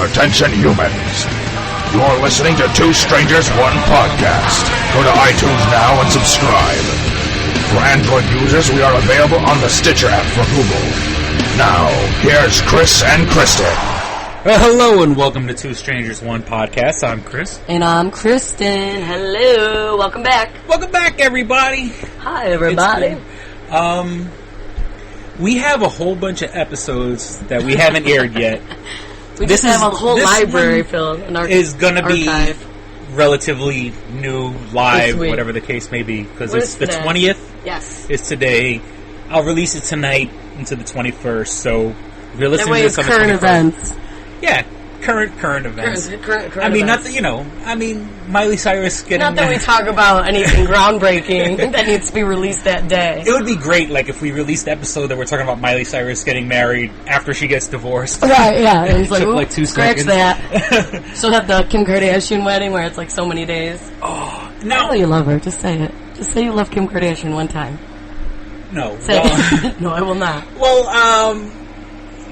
Attention humans. You're listening to Two Strangers, One Podcast. Go to iTunes now and subscribe. For Android users, we are available on the Stitcher app for Google. Now, here's Chris and Kristen. Well, hello and welcome to Two Strangers, One Podcast. I'm Chris. And I'm Kristen. Hello. Welcome back. Welcome back, everybody. Hi, everybody. We have a whole bunch of episodes that we haven't aired yet. We just have a whole library filled in our is going to be archive. Relatively new, live, whatever the case may be, because it's the 20th. Yes. It's today. I'll release it tonight into the 21st, so if you're listening that way to it's this on current the 21st, events. Yeah, current events. Current I mean, events. Miley Cyrus getting... Not that we talk about anything groundbreaking that needs to be released that day. It would be great, like, if we released the episode that we're talking about Miley Cyrus getting married after she gets divorced. Right, yeah. And it's like, took like 2 scratch seconds. that. She'll have the Kim Kardashian wedding where it's like so many days. Oh, I no. know you love her. Just say it. Just say you love Kim Kardashian one time. No. Say it. No, I will not. Well,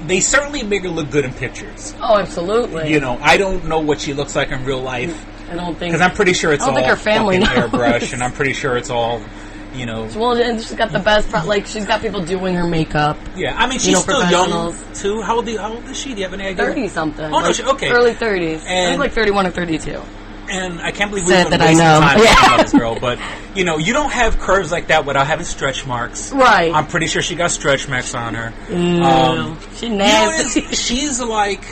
they certainly make her look good in pictures. Oh, absolutely. You know, I don't know what she looks like in real life. I don't think... Because I'm pretty sure it's all her family fucking knows. airbrush, and I'm pretty sure it's all, you know... Well, and she's got the best... Like, she's got people doing her makeup. Yeah, I mean, she's still young, too. How old is she? Do you have any idea? 30-something. Oh, no, okay. Early 30s. And I think like 31 or 32. And I can't believe Sad we've been that I wasting know. time Yeah. talking about this girl, but, you know, you don't have curves like that without having stretch marks. Right. I'm pretty sure she got stretch marks on her. She's nasty. You know, she's like,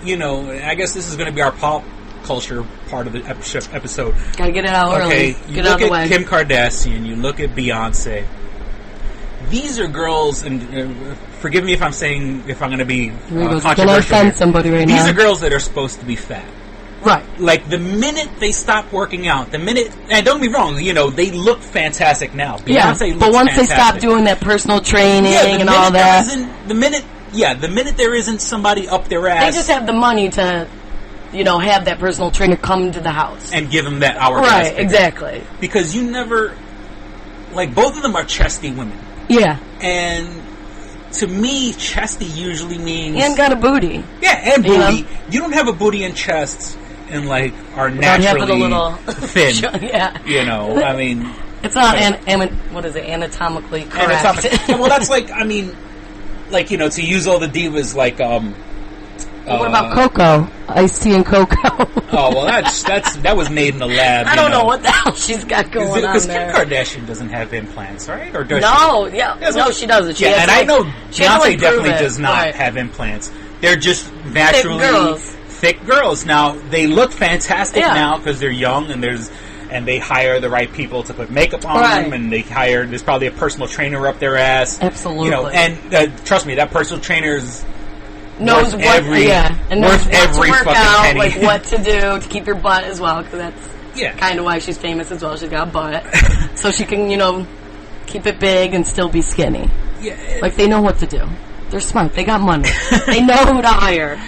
you know, I guess this is going to be our pop culture part of the episode. Gotta get it out early. Okay, you Get it out look of the at way. Kim Kardashian, you look at Beyonce. These are girls, and forgive me if I'm going to be controversial Can I offend somebody right now? These are girls that are supposed to be fat. Right. Like, the minute they stop working out, and don't be wrong, you know, they look fantastic now. Beyonce looks but once fantastic. they stop doing that personal training and all that... The minute there isn't somebody up their ass... They just have the money to, you know, have that personal trainer come to the house. And give them that hour. Right, exactly. Because you never... Like, both of them are chesty women. Yeah. And... To me, chesty usually means... And got a booty. Yeah, and booty. You don't have a booty and chest and, like, are naturally thin. Yeah. You know, I mean... It's not, anatomically correct. Well, that's like, I mean, like, you know, to use all the divas, like, what about Coco? Ice-T and Coco. Oh, well, that was made in the lab. I don't know what the hell she's got going on there. Because Kim Kardashian doesn't have implants, right? Or does she? No, she doesn't. She and I know Beyonce definitely does not have implants. They're just naturally thick girls. Now, they look fantastic now because they're young and they hire the right people to put makeup on them, and there's probably a personal trainer up their ass. Absolutely. You know, and trust me, that personal trainer's knows worth every fucking penny. Like what to do to keep your butt as well, because that's kind of why she's famous as well. She's got a butt, so she can, you know, keep it big and still be skinny. Yeah, like they know what to do. They're smart. They got money. They know who to hire.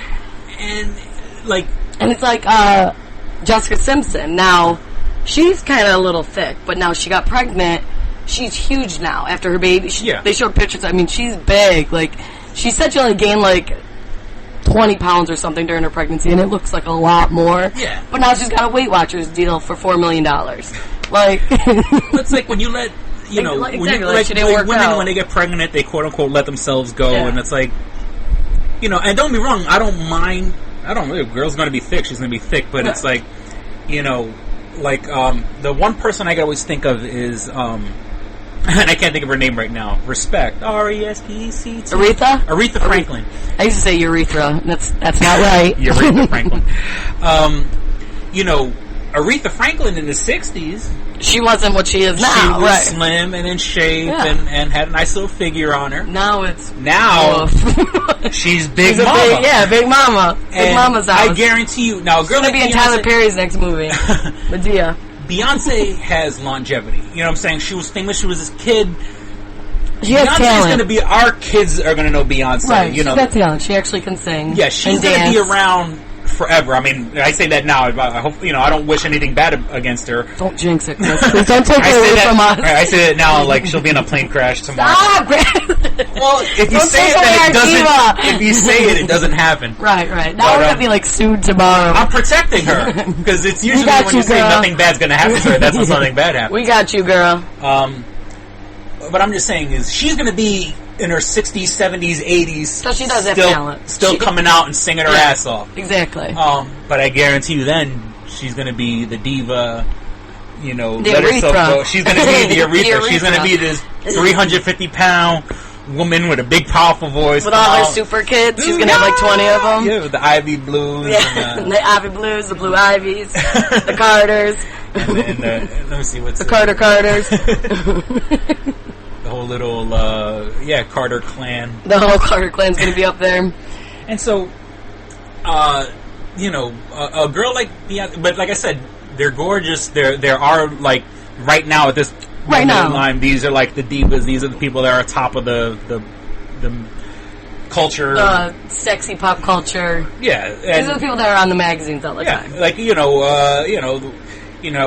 And it's like Jessica Simpson. Now she's kind of a little thick, but now she got pregnant. She's huge now after her baby. They showed pictures. I mean, she's big. Like she said, she only gained like 20 pounds or something during her pregnancy, and it looks like a lot more. Yeah. But now she's got a Weight Watchers deal for $4 million. Like, it's like when you let, you know, exactly, when you, like she didn't work women, out. when they get pregnant, they quote unquote let themselves go, and it's like, you know, and don't be wrong, I don't mind, if a girl's going to be thick, she's going to be thick, but it's like, you know, like, the one person I can always think of is, and I can't think of her name right now. Respect. R-E-S-P-E-C-T. Aretha Franklin. I used to say urethra. That's not right. Aretha Franklin. You know, Aretha Franklin in the 60s... She wasn't what she is now. She was slim and in shape and had a nice little figure on her. Now she's Big Mama. Big Mama. Big Mama's house. I guarantee you... Now, a girl going to be in Tyler Perry's next movie. Medea. Beyonce has longevity. You know what I'm saying? She was famous. She was this kid. She has talent. Going to be... Our kids are going to know Beyonce. Right. You know, she's got talent. She actually can sing. Yeah, she's going to be around forever. I mean, I say that now. I hope, you know, I don't wish anything bad against her. Don't jinx it, Chris. Please don't take it away from us. I say that now, like she'll be in a plane crash tomorrow. Stop! Well, if you say it, then it doesn't. If you say it, it doesn't happen. Right. Now we're gonna be like sued tomorrow. I'm protecting her because it's usually when you say nothing bad's gonna happen to her, that's when something bad happens. We got you, girl. What I'm just saying is she's gonna be in her 60s, 70s, 80s. So she does have talent. Still coming out and singing her ass off. Exactly. But I guarantee you, then she's gonna be the diva. You know, the Aretha. She's going to be the Aretha. She's going to be this 350-pound woman with a big, powerful voice. With all her super kids. She's going to have like 20 of them. Yeah, with the Ivy Blues. Yeah, and the Ivy Blues, the Blue Ivies, the Carters. And let me see what's... The Carters. The whole little, Carter clan. The whole Carter clan's going to be up there. And so, a girl like Beyonce... But like I said... They're gorgeous. There are like right now at this moment in time. These are like the divas. These are the people that are atop of the culture, sexy pop culture. Yeah, these are the people that are on the magazines all the time. Like at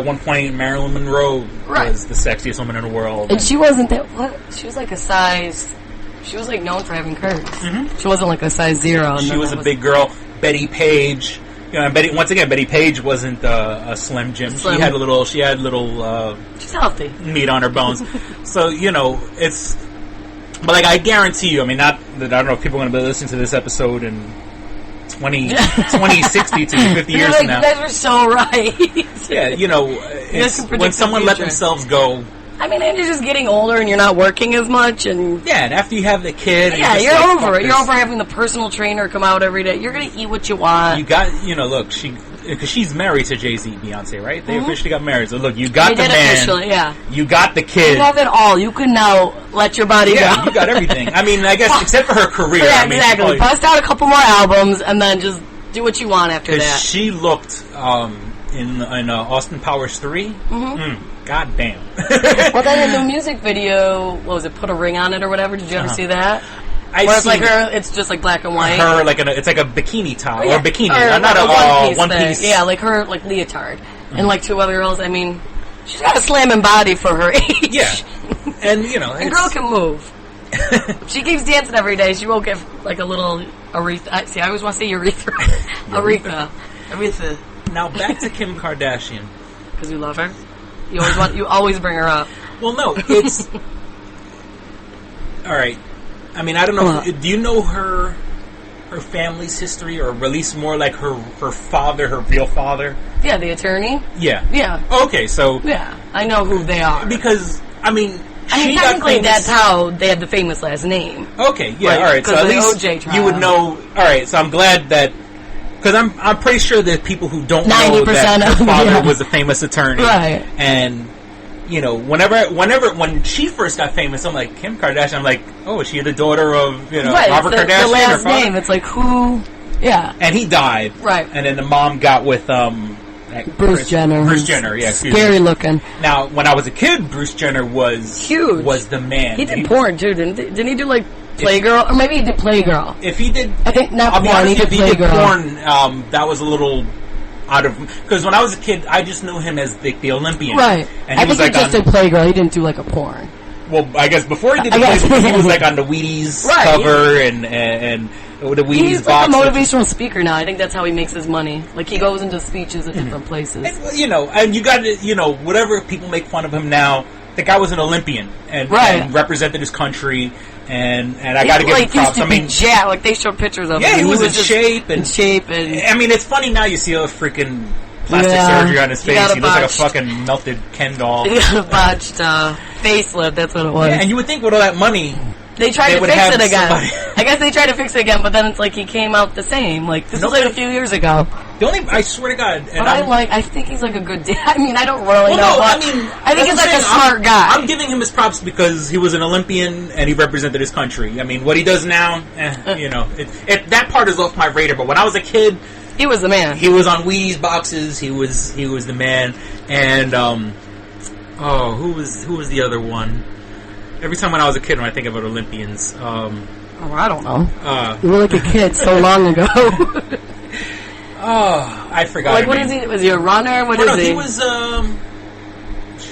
one point Marilyn Monroe was the sexiest woman in the world, and she wasn't that. What? She was like a size. She was like known for having curves. Mm-hmm. She wasn't like a size 0. She was a big girl. Betty Page. You know, and Betty Page wasn't a Slim Jim. She had little. She's healthy. Meat on her bones. So it's. But like I guarantee you, I mean, not that I don't know if people are going to be listening to this episode in 2060 to 50 years from now. You guys were so right. Yeah, when someone let themselves go. I mean, and you're just getting older and you're not working as much, and and after you have the kid, you're over it. You're over having the personal trainer come out every day. You're gonna eat what you want. You got, look, because she's married to Jay-Z, Beyonce, right? They officially got married. So look, you got the man, officially, you got the kid, you have it all. You can now let your body go. You got everything. I mean, I guess except for her career. Yeah, exactly. Bust out a couple more albums and then just do what you want after that. She looked in Austin Powers 3. Mm-hmm. God damn. Well, then in the music video, what was it? Put a ring on it or whatever. Did you ever see that? Where it's like her, it's just like black and white. Her it's like a bikini top or bikini, not a one piece. Yeah, like her like leotard and like 2 other girls. I mean, she's got a slamming body for her age. Yeah, and and girl can move. She keeps dancing every day. She won't get like a little Aretha. See, I always want to say urethra. Aretha. Now back to Kim Kardashian because we love her. You always bring her up. Well, no, it's all right. I mean, I don't know. Do you know her family's history, or at least more like her father, her real father? Yeah, the attorney. Yeah. Okay, so I know who they are because I mean, technically that's how they had the famous last name. Okay, yeah, all right. So at least OJ trial. You would know. All right, so I'm glad that. Because I'm pretty sure there's people who don't know that her father was a famous attorney, right? And when she first got famous, I'm like Kim Kardashian. I'm like, oh, is she the daughter of Robert Kardashian? The last name, it's like who? Yeah. And he died, right? And then the mom got with Bruce Jenner. Bruce Jenner, yeah, scary looking. Now, when I was a kid, Bruce Jenner was huge. Was the man. He did porn too, didn't he do like Playgirl? Or maybe he did Playgirl. If he did, I think not porn. He did Playgirl. Porn. That was a little out of because when I was a kid, I just knew him as the Olympian, right? And I think he just did Playgirl. He didn't do like a porn. Well, I guess before he did the Playgirl, he was like on the Wheaties cover and the Wheaties He's box. He's like a motivational speaker now. I think that's how he makes his money. Like he goes into speeches at different places. And, and you got to, whatever people make fun of him now. The guy was an Olympian and represented his country, and I got to give him props. I mean, like they showed pictures of him. Yeah, he was in shape. And I mean, it's funny now. You see a freaking plastic surgery on his face. He looks like a fucking melted Ken doll. He got a botched facelift. That's what it was. Yeah, and you would think with all that money. They tried to fix it again. I guess they tried to fix it again, but then it's like he came out the same. Like this was like a few years ago. I swear to God. And I think he's like a good dad. I mean, I don't really know. I think he's like a smart guy. I'm giving him his props because he was an Olympian and he represented his country. I mean, what he does now, that part is off my radar. But when I was a kid, he was the man. He was on Wheaties boxes. He was the man. And who was the other one? Every time when I was a kid, when I think about Olympians, I don't know. You were like a kid so long ago. I forgot. Like, what is he? Was he a runner? What is he? He was.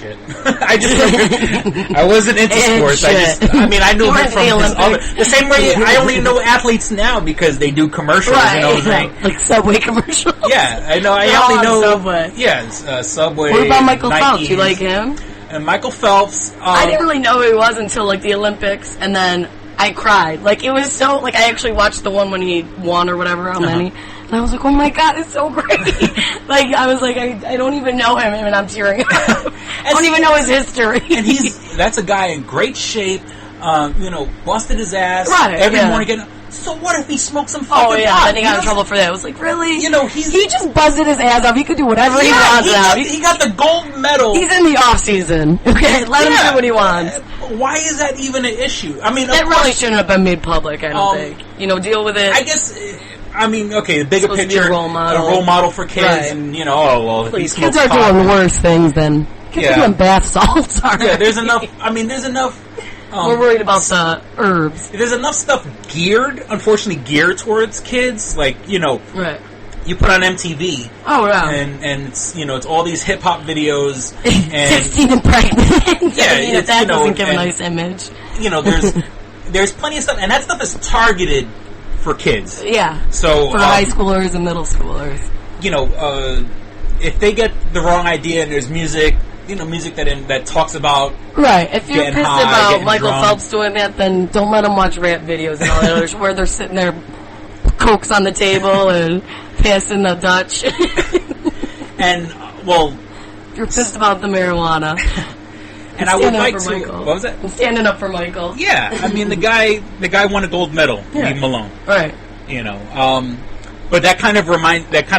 shit. I wasn't into sports. I knew him from his other. The same way I only know athletes now because they do commercials. Right. You know what I'm saying? Like Subway commercials. Yeah, I know. I only know Subway. Yeah, Subway. What about Michael 90s. Phelps? You like him? And Michael Phelps. I didn't really know who he was until like the Olympics, and then I cried. Like it was so like I actually watched the one when he won or whatever, how many. And I was like, oh my god, it's so great. Like, I was like, I don't even know him, and I'm tearing up. I don't even know his history. And that's a guy in great shape, busted his ass every morning. So what if he smoked some fucking pot? Oh, yeah, then he got in trouble for that. I was like, really? He just busted his ass off. He could do whatever he wants now. He got the gold medal. He's in the off-season. Okay, let him do what he wants. Why is that even an issue? I mean, that really shouldn't have been made public, I don't think. Deal with it. I guess... the bigger picture, a role model for kids, right. And Please, kids are doing worse things than kids are doing bath salts. Yeah, there's enough. There's enough. We're worried about the herbs. There's enough stuff unfortunately geared towards kids. Like right. You put on MTV. Oh yeah. And it's it's all these hip hop videos. And 16 and pregnant. Yeah, that doesn't give a nice image. There's plenty of stuff, and that stuff is targeted for kids. Yeah. So for high schoolers and middle schoolers. If they get the wrong idea and there's music, music that talks about right. If you're pissed about Michael drunk. Phelps doing that, then don't let them watch rap videos and all that other where they're sitting there, cokes on the table and passing the Dutch. And if you're pissed about the marijuana. And I would like to. Michael. What was that? I'm standing up for Michael. Yeah, the guy won a gold medal. Yeah. Leave him alone. Right. But that kind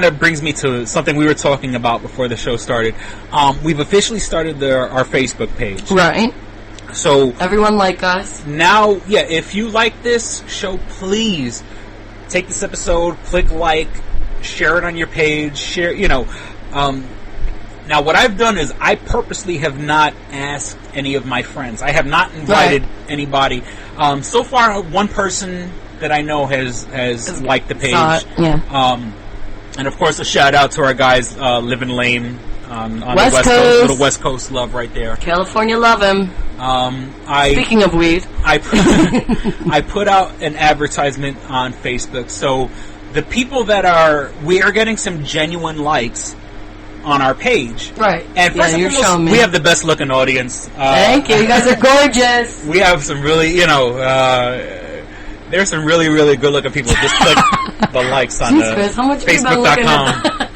of brings me to something we were talking about before the show started. We've officially started our Facebook page. Right. So everyone like us. Now, if you like this show, please take this episode, click like, share it on your page, share. Now, what I've done is I purposely have not asked any of my friends. I have not invited anybody. So far, one person that I know has liked the page. And of course, a shout out to our guys living lame on the West Coast. Little West Coast love right there. California love him. Speaking of weed, I put out an advertisement on Facebook. So the people we are getting some genuine likes on our page. Right. And first and foremost, we have the best looking audience. Thank you. You guys are gorgeous. We have some really, there's some really, really good looking people. Just click the likes on Facebook.com.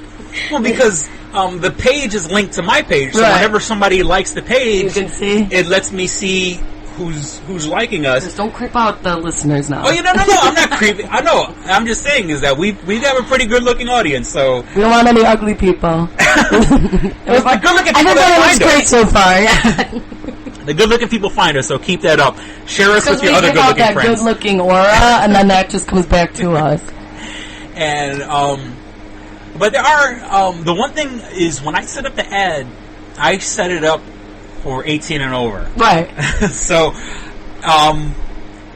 Well, because the page is linked to my page, so whenever somebody likes the page, you can see. It lets me see who's liking us. Just don't creep out the listeners now. Oh, no, I'm not creeping. I know. I'm just saying is that we have a pretty good looking audience, so we don't want any ugly people. The good looking people find us. Great so far. The good looking people find us, so keep that up. Share us with your other good looking friends. Good looking aura, and then that just comes back to us. And but there are the one thing is when I set up the ad, I set it up for 18 and over. Right. So,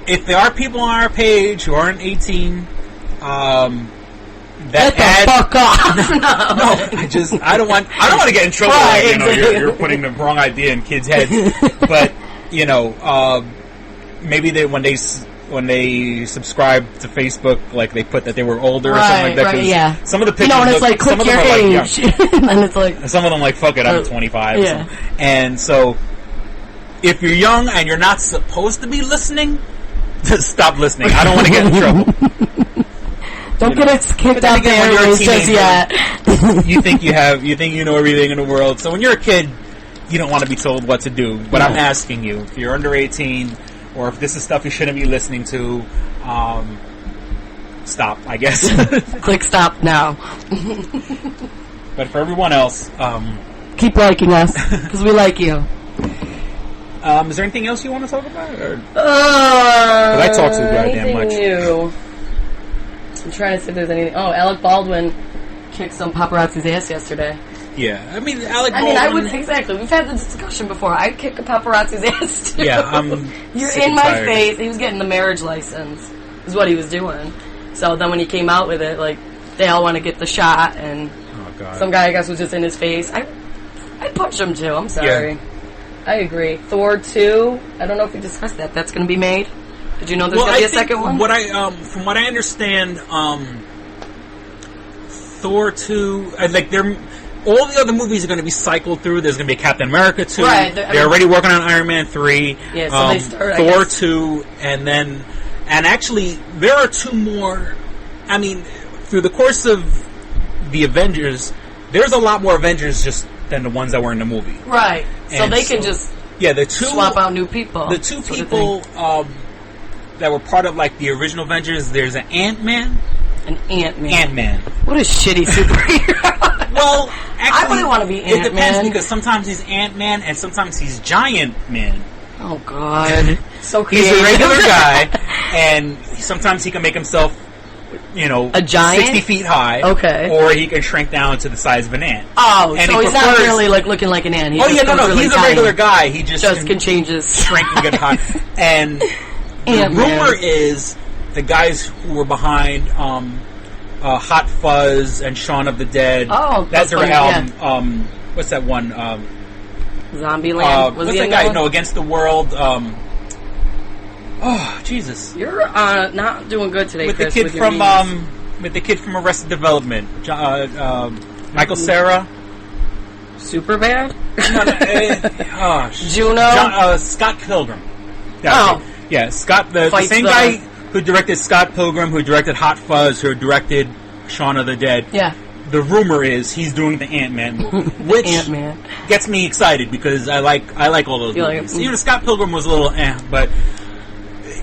if there are people on our page who aren't 18, Get the fuck off! I don't want to get in trouble. Right, you're putting the wrong idea in kids' heads. But maybe when they subscribe to Facebook, like they put that they were older or something like that. Right, yeah. Some of the pictures, and it's like click your age, and it's like some of them like fuck it, I'm 25. Yeah. And so, if you're young and you're not supposed to be listening, stop listening. I don't want to get in trouble. Don't get us kicked out there when says yet. You think you know everything in the world. So when you're a kid, you don't want to be told what to do. But I'm asking you, if you're under 18, or if this is stuff you shouldn't be listening to, stop, I guess. Click stop now. But for everyone else, keep liking us, because we like you. Is there anything else you want to talk about? Or? I talk too goddamn much. New. I'm trying to see if there's anything. Oh, Alec Baldwin kicked some paparazzi's ass yesterday. Yeah, Alec Baldwin. I would exactly. We've had the discussion before. I'd kick a paparazzi's ass too. Yeah, You're in my face. He was getting the marriage license. Is what he was doing. So then when he came out with it, like they all want to get the shot, and some guy I guess was just in his face. I'd punch him too. I'm sorry. Yeah. I agree. Thor 2. I don't know if we discussed that. That's going to be made. Did you know there's going to be a second one? From what I understand, Thor 2, like all the other movies are going to be cycled through. There's going to be a Captain America 2. Right. They're already working on Iron Man 3. Yeah, so they start, Thor 2, and actually there are 2 more. I mean, through the course of the Avengers, there's a lot more Avengers just than the ones that were in the movie. Right. So they can just swap out new people. The 2 people that were part of like the original Avengers, there's an Ant-Man. An Ant-Man. Ant-Man. What a shitty superhero. Well, actually, I really want to be Ant-Man. It depends because sometimes he's Ant-Man and sometimes he's Giant Man. Oh, God. So creative. He's a regular guy, and sometimes he can make himself, a giant? 60 feet high. Okay. Or he can shrink down to the size of an ant. Oh, and so he's not really like looking like an ant. He He's a regular guy. He just can change his shrink and get high. And the rumor is the guys who were behind Hot Fuzz and Shaun of the Dead. Oh, that's their album. What's that one? Zombieland. What's that guy? No, Against the World. Oh, Jesus! You're not doing good today, with Chris. The kid with the kid from Arrested Development, Michael Cera. Superbad? No, Juno. Scott Pilgrim. Yeah, Scott, the same guy who directed Scott Pilgrim, who directed Hot Fuzz, who directed Shaun of the Dead. Yeah. The rumor is he's doing the Ant-Man movie, which gets me excited because I like all those movies. Even Scott Pilgrim was a little but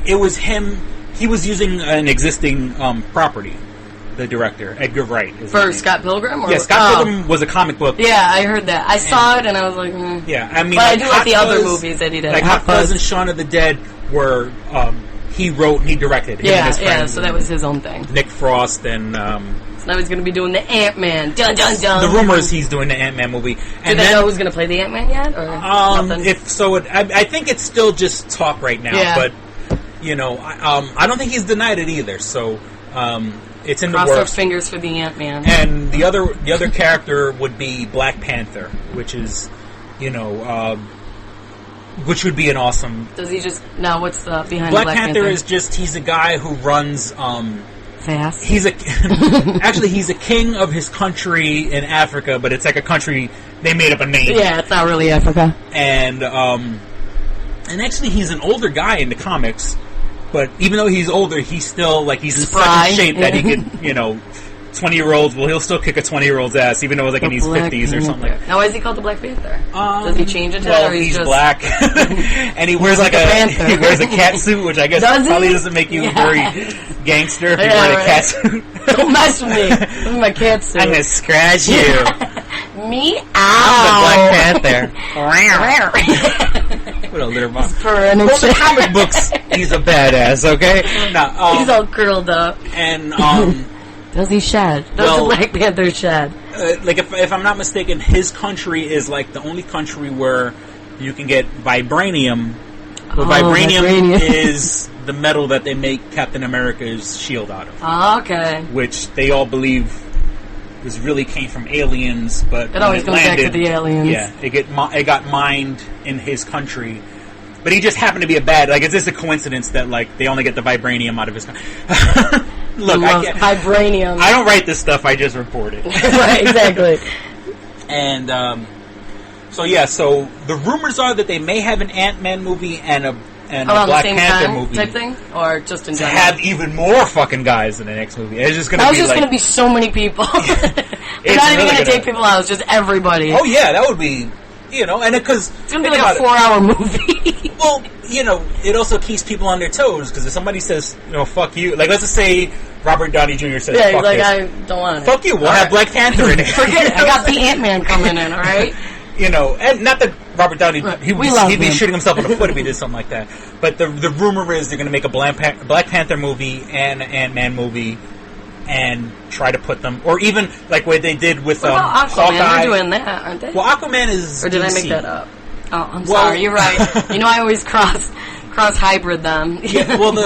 it was him. He was using an existing property. The director, Edgar Wright. For Scott Pilgrim? Yeah, Scott Pilgrim was a comic book. Yeah, I heard that. I saw it and I was like, Yeah, I mean... But I do like the other movies that he did. Like Hot Fuzz and Shaun of the Dead were... he wrote and he directed. So that was his own thing. Nick Frost and... so now he's going to be doing the Ant-Man. Dun, dun, dun. The rumor is he's doing the Ant-Man movie. And do they know who's going to play the Ant-Man yet? Or nothing? I think it's still just talk right now. But, I don't think he's denied it either. So... it's in the works. Cross our fingers for the Ant-Man. And the other character would be Black Panther, which is, which would be an awesome... Does he just... Now, what's behind Black Panther is just, he's a guy who runs... Fast? Actually, he's a king of his country in Africa, but it's like a country... They made up a name. Yeah, it's not really Africa. And actually, he's an older guy in the comics... But even though he's older, he's still, he's in such shape that he could, 20-year-olds, he'll still kick a 20-year-old's ass, even though he's in his 50s or something like that. Now, why is he called the Black Panther? Does he change it to that, or he's black, and he wears he wears a cat suit, which I guess probably doesn't make you very gangster if you wear a cat suit. Don't mess with me. This is my cat suit. I'm going to scratch you. Me? I'm the Black Panther. What a litter box. Well, the comic books, he's a badass, okay? He's all curled up. And, does he shed? Does the Black Panther shed? If I'm not mistaken, his country is, the only country where you can get vibranium. Vibranium is the metal that they make Captain America's shield out of. Oh, okay. Which they all believe really came from aliens, but it always comes back to the aliens. Yeah, it got mined in his country, but he just happened to be a bad. It's just a coincidence that they only get the vibranium out of his country. Look, vibranium. I don't write this stuff. I just report it. Right, exactly. And so the rumors are that they may have an Ant-Man movie and a Black Panther movie type thing, or just in to general? have even more fucking guys in the next movie. It's just going to be going to be so many people. They're not even going to take people out. It's just everybody. Oh yeah, that would be, and because it's going to be like a 4-hour movie. Well, it also keeps people on their toes because if somebody says, fuck you, let's just say Robert Downey Jr. says, fuck this. I don't want it. Fuck you. We'll have Black Panther in it. Forget it. I got the Ant-Man coming in. All right. And not that Robert Downey, he'd be shooting himself in the foot if he did something like that. But the rumor is they're going to make a Black Panther movie and an Ant-Man movie and try to put them, or even what they did with Aquaman. Hawkeye. They're doing that, aren't they? Well, Aquaman is Or did DC. I make that up? Oh, I'm sorry. You're right. I always cross hybrid them. Yeah, well, do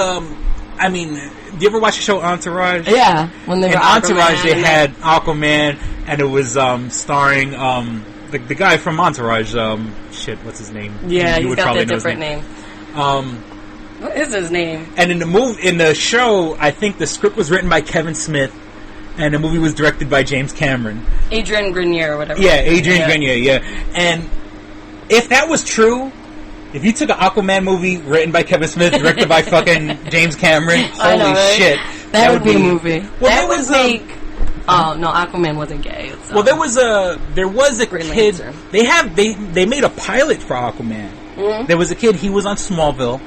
you ever watch the show Entourage? Yeah. When they were Entourage, they had Aquaman, and it was starring the guy from Entourage. What's his name? Yeah, he's got that different name. What is his name? And in the show, I think the script was written by Kevin Smith, and the movie was directed by James Cameron. Adrian Grenier or whatever. Yeah, Adrian Grenier, yeah. And if that was true, if you took an Aquaman movie written by Kevin Smith, directed by fucking James Cameron, holy shit. That would be a movie. Well, that would make... Oh, no, Aquaman wasn't gay. Well, there was a kid... They made a pilot for Aquaman. Mm-hmm. There was a kid, he was on Smallville,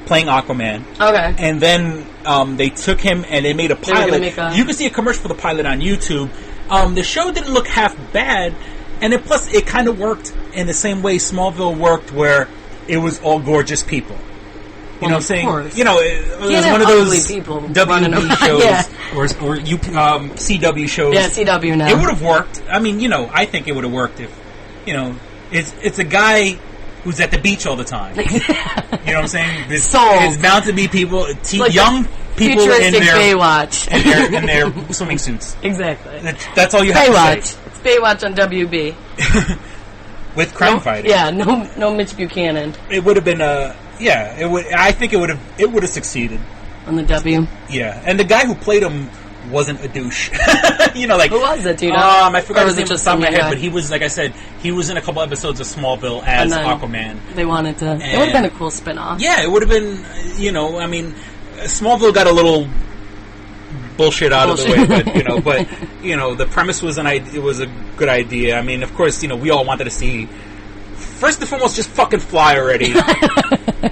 playing Aquaman. Okay. And then they took him and they made a pilot. You can see a commercial for the pilot on YouTube. The show didn't look half bad, and plus it kind of worked in the same way Smallville worked, where it was all gorgeous people. You know what I'm saying? Course. You know, it was one of those WB shows or CW shows. Yeah, CW now. It would have worked. I mean, you know, I think it would have worked if, you know, it's a guy who's at the beach all the time. You know what I'm saying? It's bound to be people, like young people in their Baywatch, in their swimming suits. Exactly. That's all you have to say. It's Baywatch on WB. With crime fighting. Yeah, no Mitch Buchanan. It would have been it would. I think it would have succeeded on the W. Yeah, and the guy who played him wasn't a douche. You know, like who was it? Do you know? I forgot his name off the top of my head, but he was, like I said, he was in a couple episodes of Smallville as Aquaman. They wanted to. It would have been a cool spinoff. Yeah, it would have been. You know, I mean, Smallville got a little bullshit out of the way, but the premise was it was a good idea. I mean, of course, we all wanted to see. First and foremost, just fucking fly already.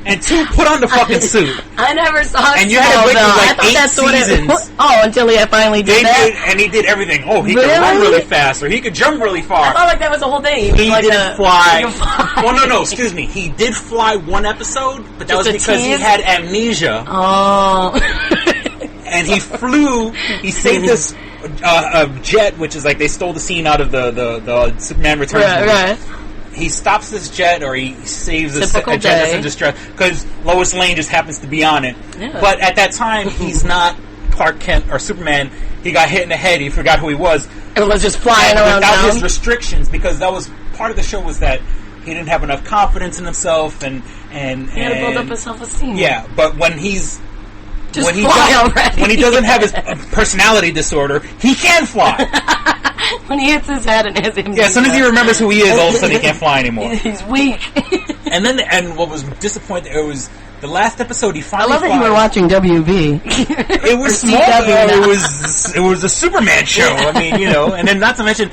And two, put on the fucking suit. I never saw it. And you had to wait for like 8 seasons. Until he finally did that. And he did everything. Oh, he could run really fast, or he could jump really far. I thought like that was the whole thing. He didn't fly. Well, no, excuse me. He did fly one episode, but that was because he had amnesia. Oh. And he flew. He saved this jet, which is like they stole the scene out of the Superman Returns movie. Right. He stops this jet, or he saves a jet that's in distress, because Lois Lane just happens to be on it. Yeah. But at that time, he's not Clark Kent or Superman. He got hit in the head. He forgot who he was. It was just flying around without his restrictions, because that was part of the show, was that he didn't have enough confidence in himself, and he had to build up his self-esteem. Yeah, but when he doesn't have his personality disorder, he can fly. When he hits his head and has amnesia. Yeah, as soon as he remembers who he is, all of a sudden he can't fly anymore. He's weak. And what was disappointing, it was the last episode he finally I love that you were watching WB. It was small. It was a Superman show. I mean, and then not to mention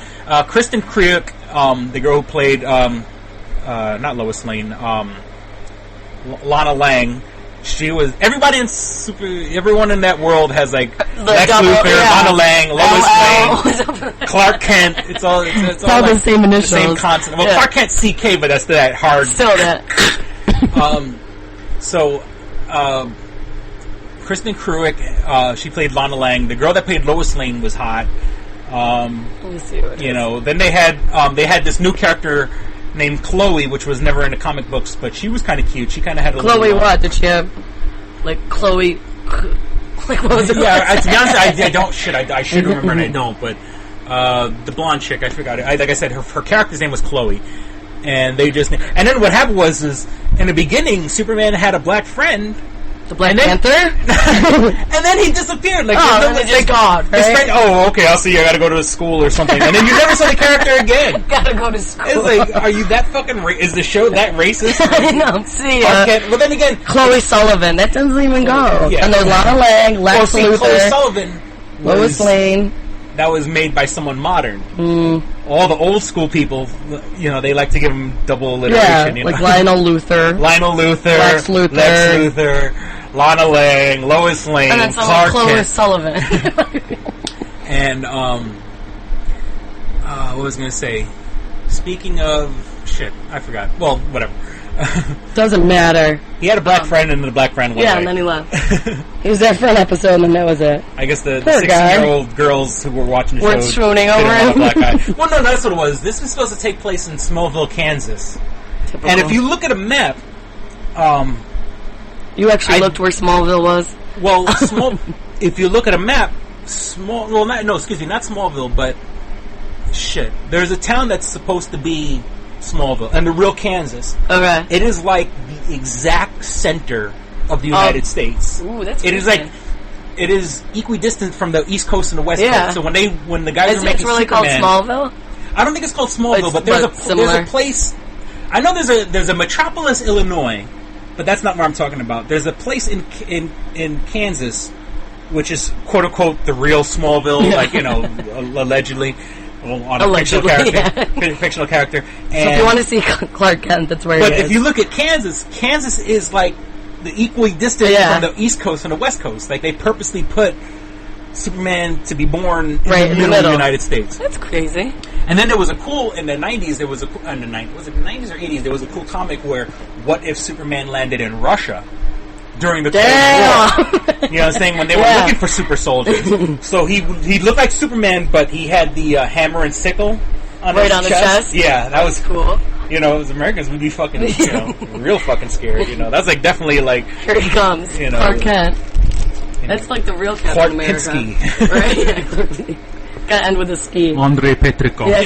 Kristen Kriuk, the girl who played not Lois Lane, Lana Lang. She was everyone in that world has like Lex Luthor, Lana Lang, Lois Lane, Clark Kent. It's all like the same initials, the same concept. Well, Clark Kent's CK, but that's that hard. Still that. Kristen Kriuk, she played Lana Lang. The girl that played Lois Lane was hot. Let me see what then they had this new character named Chloe, which was never in the comic books, but she was kind of cute. She kind of had a Chloe. What did she have? Like Chloe? Like what was it? Yeah, to be honest, I don't. I should remember, and I don't. But the blonde chick, I forgot it. Like I said, her character's name was Chloe, and and then what happened was in the beginning, Superman had a black friend. The Black Panther? And then he disappeared. Like, thank God, right? Okay, I'll see you. I gotta go to school or something. And then you never saw the character again. Gotta go to school. It's like, are you that fucking is the show that racist? I know, see well, then again, Chloe Sullivan. That doesn't even go. Yeah. And there's Lana Lang, Lex Luthor. Chloe Sullivan. Lois Lane. That was made by someone modern. All the old school people, they like to give them double alliteration. Yeah, like Lionel Luthor. Lex Luthor. Lana Lang, Lois Lane, and then Clark Chloe Sullivan. And what was I going to say? Speaking of shit, I forgot. Well, whatever. Doesn't matter. He had a black friend, and then the black friend went away. And then he left. He was there for an episode, and then that was it. I guess the 16-year-old girls who were watching the show weren't swooning over him. Black guy. Well, no, that's what it was. This was supposed to take place in Smallville, Kansas. Typical. And if you look at a map, you actually looked where Smallville was? Well, if you look at a map, not Smallville, but shit. There's a town that's supposed to be Smallville, and the real Kansas. Okay. It is like the exact center of the United States. Ooh, that's it is like it is equidistant from the East Coast and the West Coast. So when the guys are making really Superman, called Smallville? I don't think it's called Smallville, but there's a place. I know there's a Metropolis, Illinois, but that's not where I'm talking about. There's a place in Kansas, which is quote unquote the real Smallville, like allegedly. On a fictional character. And so if you want to see Clark Kent, that's where he is. But if you look at Kansas is like the equidistant from the East Coast and the West Coast. Like, they purposely put Superman to be born in the middle of the United States. That's crazy. And then there was a cool, in the 90s, was it the 90s or 80s, there was a cool comic where, what if Superman landed in Russia? During the Cold War. You know what I'm saying? When they were looking for super soldiers. So he looked like Superman, but he had the hammer and sickle on his chest. The chest? Yeah, that was cool. You know, as Americans, we'd be fucking, real fucking scared, That's like definitely like... Here he comes. Clark Kent. That's like the real Captain America. Right? Yeah, gotta end with a ski. Andrei Petrikov. Yeah.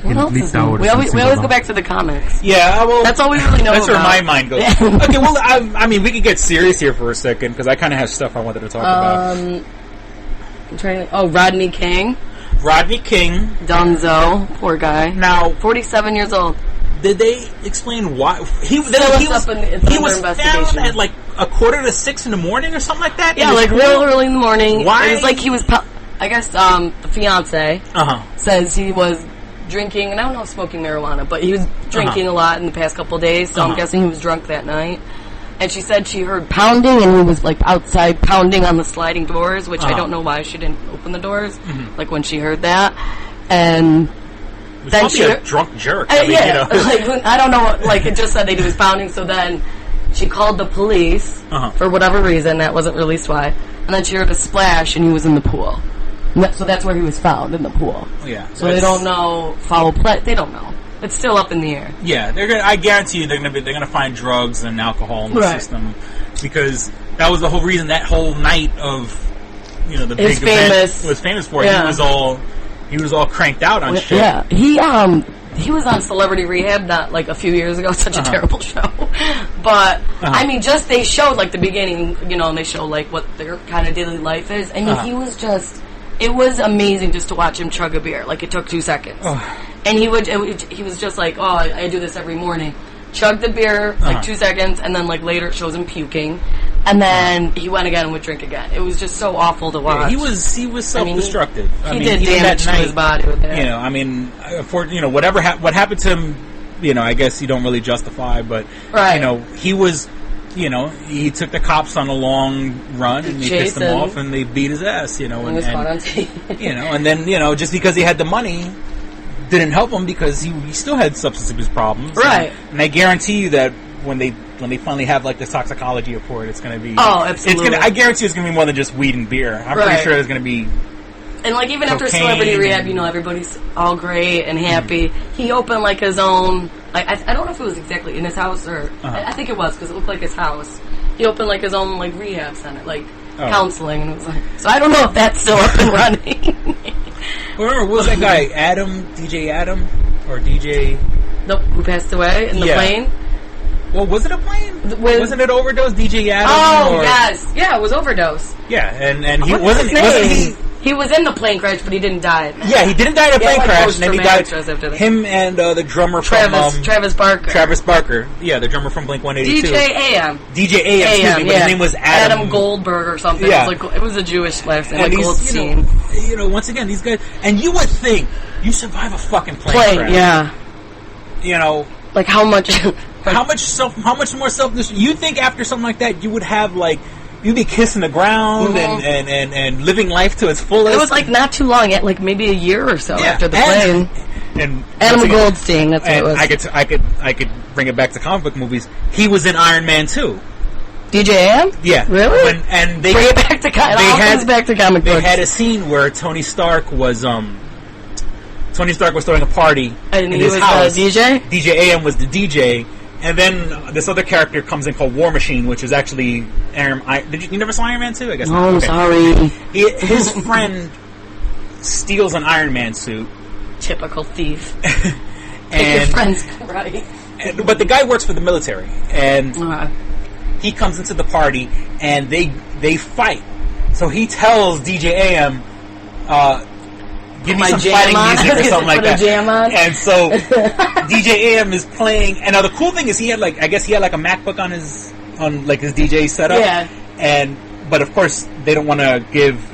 What else is we always go back to the comics. Yeah, well... That's all we really know That's about. where my mind goes. Okay, well, I mean, we could get serious here for a second, because I kind of have stuff I wanted to talk about. I'm trying to... Oh, Rodney King. Rodney King. Dunzo. Poor guy. Now... 47 years old. Did they explain why... He was found at, like, 5:45 in the morning or something like that? Yeah, like, real early in the morning. Why? It was like he was... I guess, the fiance says he was drinking, and I don't know if smoking marijuana, but he was drinking a lot in the past couple of days, so I'm guessing he was drunk that night. And she said she heard pounding, and he was, like, outside pounding on the sliding doors, which I don't know why she didn't open the doors, like, when she heard that. And... then she a drunk jerk. I mean, I don't know. Like, it just said that he was pounding. So then she called the police for whatever reason. That wasn't released why. And then she heard a splash, and he was in the pool. So that's where he was found, in the pool. Yeah. So they don't know foul play. They don't know. It's still up in the air. Yeah, I guarantee you they're gonna find drugs and alcohol in the system, because that was the whole reason that whole night of the big event was famous for. Yeah. He was all cranked out on shit. Yeah, he was on Celebrity Rehab not like a few years ago. Such a terrible show, but I mean, just they showed like the beginning, and they show like what their kind of daily life is. I mean, he was just. It was amazing just to watch him chug a beer. Like, it took 2 seconds, and he was just like, I do this every morning. Chug the beer like 2 seconds, and then like later it shows him puking. And then he went again and would drink again. It was just so awful to watch. Yeah, he was self-destructive. He did damage to his body with that. I mean, what happened to him, I guess you don't really justify, but he was, he took the cops on a long run and he pissed them off and they beat his ass, and then just because he had the money didn't help him, because he still had substance abuse problems. Right. And I guarantee you that when they finally have like this toxicology report, it's going to be... Oh, absolutely. I guarantee it's going to be more than just weed and beer. I'm pretty sure there's going to be... And like even after Celebrity Rehab, everybody's all great and happy. He opened like his own... I don't know if it was exactly in his house or... I think it was, because it looked like his house. He opened like his own like rehab center, like counseling, and it was like... So I don't know if that's still up and running. Remember, what was that guy? DJ Adam? Or DJ... Nope, who passed away in the plane? Well, was it a plane? Wasn't it overdose? DJ Adam? Oh, yes. Yeah, it was overdose. Yeah, and he wasn't he... He was in the plane crash, but he didn't die. Yeah, he didn't die in a plane crash, and then he died. Him and the drummer from... Travis Barker. Travis Barker. Yeah, the drummer from Blink-182. DJ AM. DJ AM, but his name was Adam Goldberg or something. Yeah. It was a Jewish last name, like Goldstein. Once again, these guys... And you would think, you survive a fucking plane crash. Yeah. Like how much... How much more self-destruction? You think after something like that, you would have like... You'd be kissing the ground and living life to its fullest. It was like not too long, yet like maybe a year or so after the plane. And Adam Goldstein, that's what it was. I could bring it back to comic book movies. He was in Iron Man 2. DJ AM? Yeah. Really? And they bring it back to back to comic books. They had a scene where Tony Stark was throwing a party in his house. DJ? DJ AM was the DJ. And then this other character comes in called War Machine, which is actually you never saw Iron Man 2? I guess not. Oh, sorry. His friend steals an Iron Man suit. Typical thief. And your friends, right? But the guy works for the military, and he comes into the party, and they fight. So he tells DJ AM, give me some fighting music or something like that. Jam on. And so DJ AM is playing. And now the cool thing is he had like a MacBook on his DJ setup. Yeah. But of course they don't want to give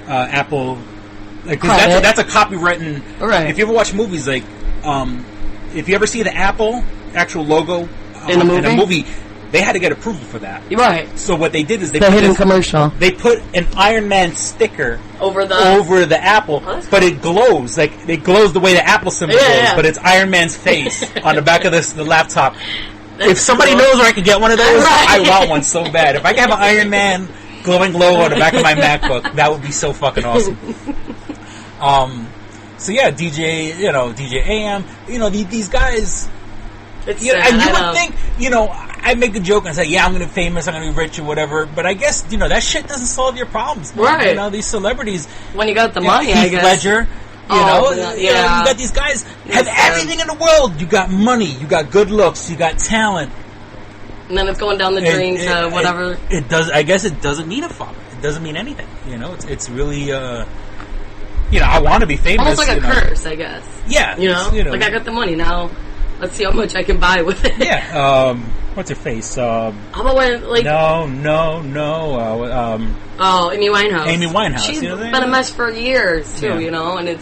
Apple, because that's a copywritten. Right. If you ever watch movies, like if you ever see the Apple actual logo in a movie, they had to get approval for that. Right. So what they did is they put hidden commercial. They put an Iron Man sticker over the Apple, but it glows. Like, it glows the way the Apple symbol glows, but it's Iron Man's face on the back of the laptop. If somebody knows where I can get one of those, I want one so bad. If I could have an Iron Man glowing logo on the back of my MacBook, that would be so fucking awesome. So yeah, DJ AM, these guys. And you would think, I make a joke and say, yeah, I'm going to be famous, I'm going to be rich or whatever, but I guess, that shit doesn't solve your problems, man. Right. These celebrities. When you got the money, I guess. Ledger, you got these guys have everything in the world. You got money, you got good looks, you got talent. And then it's going down the drain to whatever. It does. I guess it doesn't mean a fuck. It doesn't mean anything. It's really, I want to be famous. Almost like a curse, I guess. Yeah. Like I got the money now. Let's see how much I can buy with it. Yeah. What's her face? How about when, like... No. Amy Winehouse. Amy Winehouse. She's been a mess for years, too, and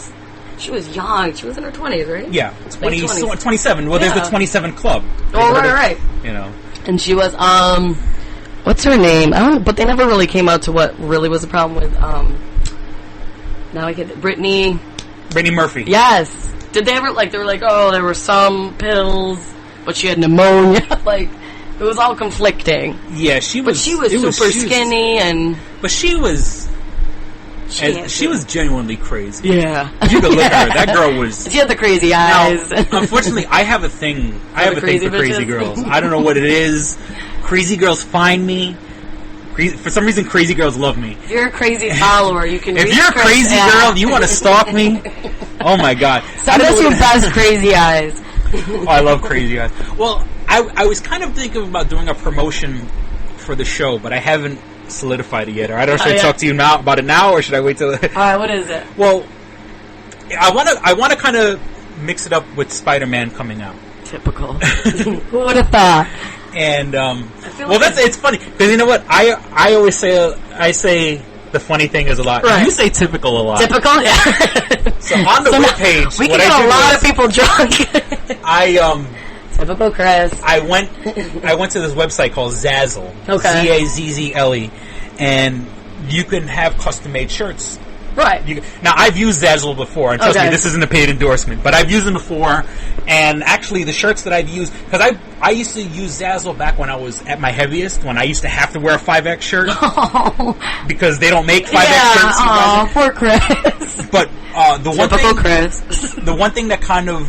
she was young. She was in her 20s, right? Yeah. 27. Well, there's the 27 Club. Oh, right. And she was, what's her name? I don't know, but they never really came out to what really was the problem with, now I get Brittany Murphy. Yes. Did they ever, they were like, oh, there were some pills, but she had pneumonia. It was all conflicting. Yeah, she was super skinny, and... But she was genuinely crazy. Yeah. You could look at her. That girl was... She had the crazy eyes. Now, unfortunately, I have a thing. I have a thing for crazy girls. I don't know what it is. Crazy girls find me. For some reason, crazy girls love me. If you're a crazy follower, you can... If you're a crazy girl, you want to stalk me? Oh my god. Send us your best crazy eyes. Oh, I love crazy eyes. Well, I was kind of thinking about doing a promotion for the show, but I haven't solidified it yet. Or I don't know, should I talk to you now about it now, or should I wait till... Alright, what is it? Well, I want to kind of mix it up with Spider-Man coming out. Typical. Who would have thought? And it's funny because you know what, I always say the funny thing is a lot. Right. You say typical a lot. Typical, yeah. So on the webpage, we can get a lot of people drunk. Typical Chris. I went to this website called Zazzle. Okay. Zazzle, and you can have custom made shirts. Right. Now, I've used Zazzle before, and trust me, this isn't a paid endorsement, but I've used them before, and actually the shirts that I've used, because I used to use Zazzle back when I was at my heaviest, when I used to have to wear a 5X shirt, because they don't make 5X shirts. Oh, poor Chris. But the one thing that kind of,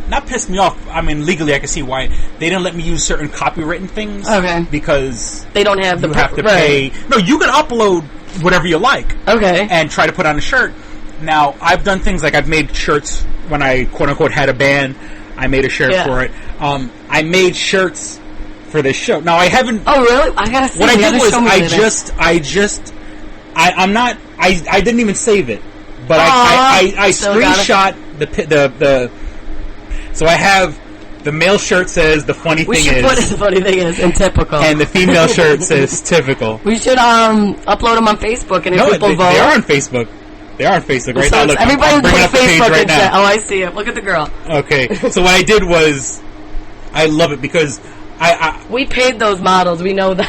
not pissed me off, I mean, legally I can see why, they didn't let me use certain copywritten things, because they don't have you have to pay. No, you can upload whatever you like. Okay. And try to put on a shirt. Now, I've done things like I've made shirts when I quote-unquote had a band. I made a shirt for it. I made shirts for this show. Now, I haven't... Oh, really? I gotta see. What I did was I didn't even save it. But I screenshot the... So I have... The male shirt says the funny thing is... What the funny thing is, and typical. And the female shirt says typical. We should upload them on Facebook, and if people vote... they are on Facebook. They are on Facebook right now. Look, everybody I'm bringing up the page right now. Oh, I see it. Look at the girl. Okay, so what I did was... I love it because we paid those models. We know them.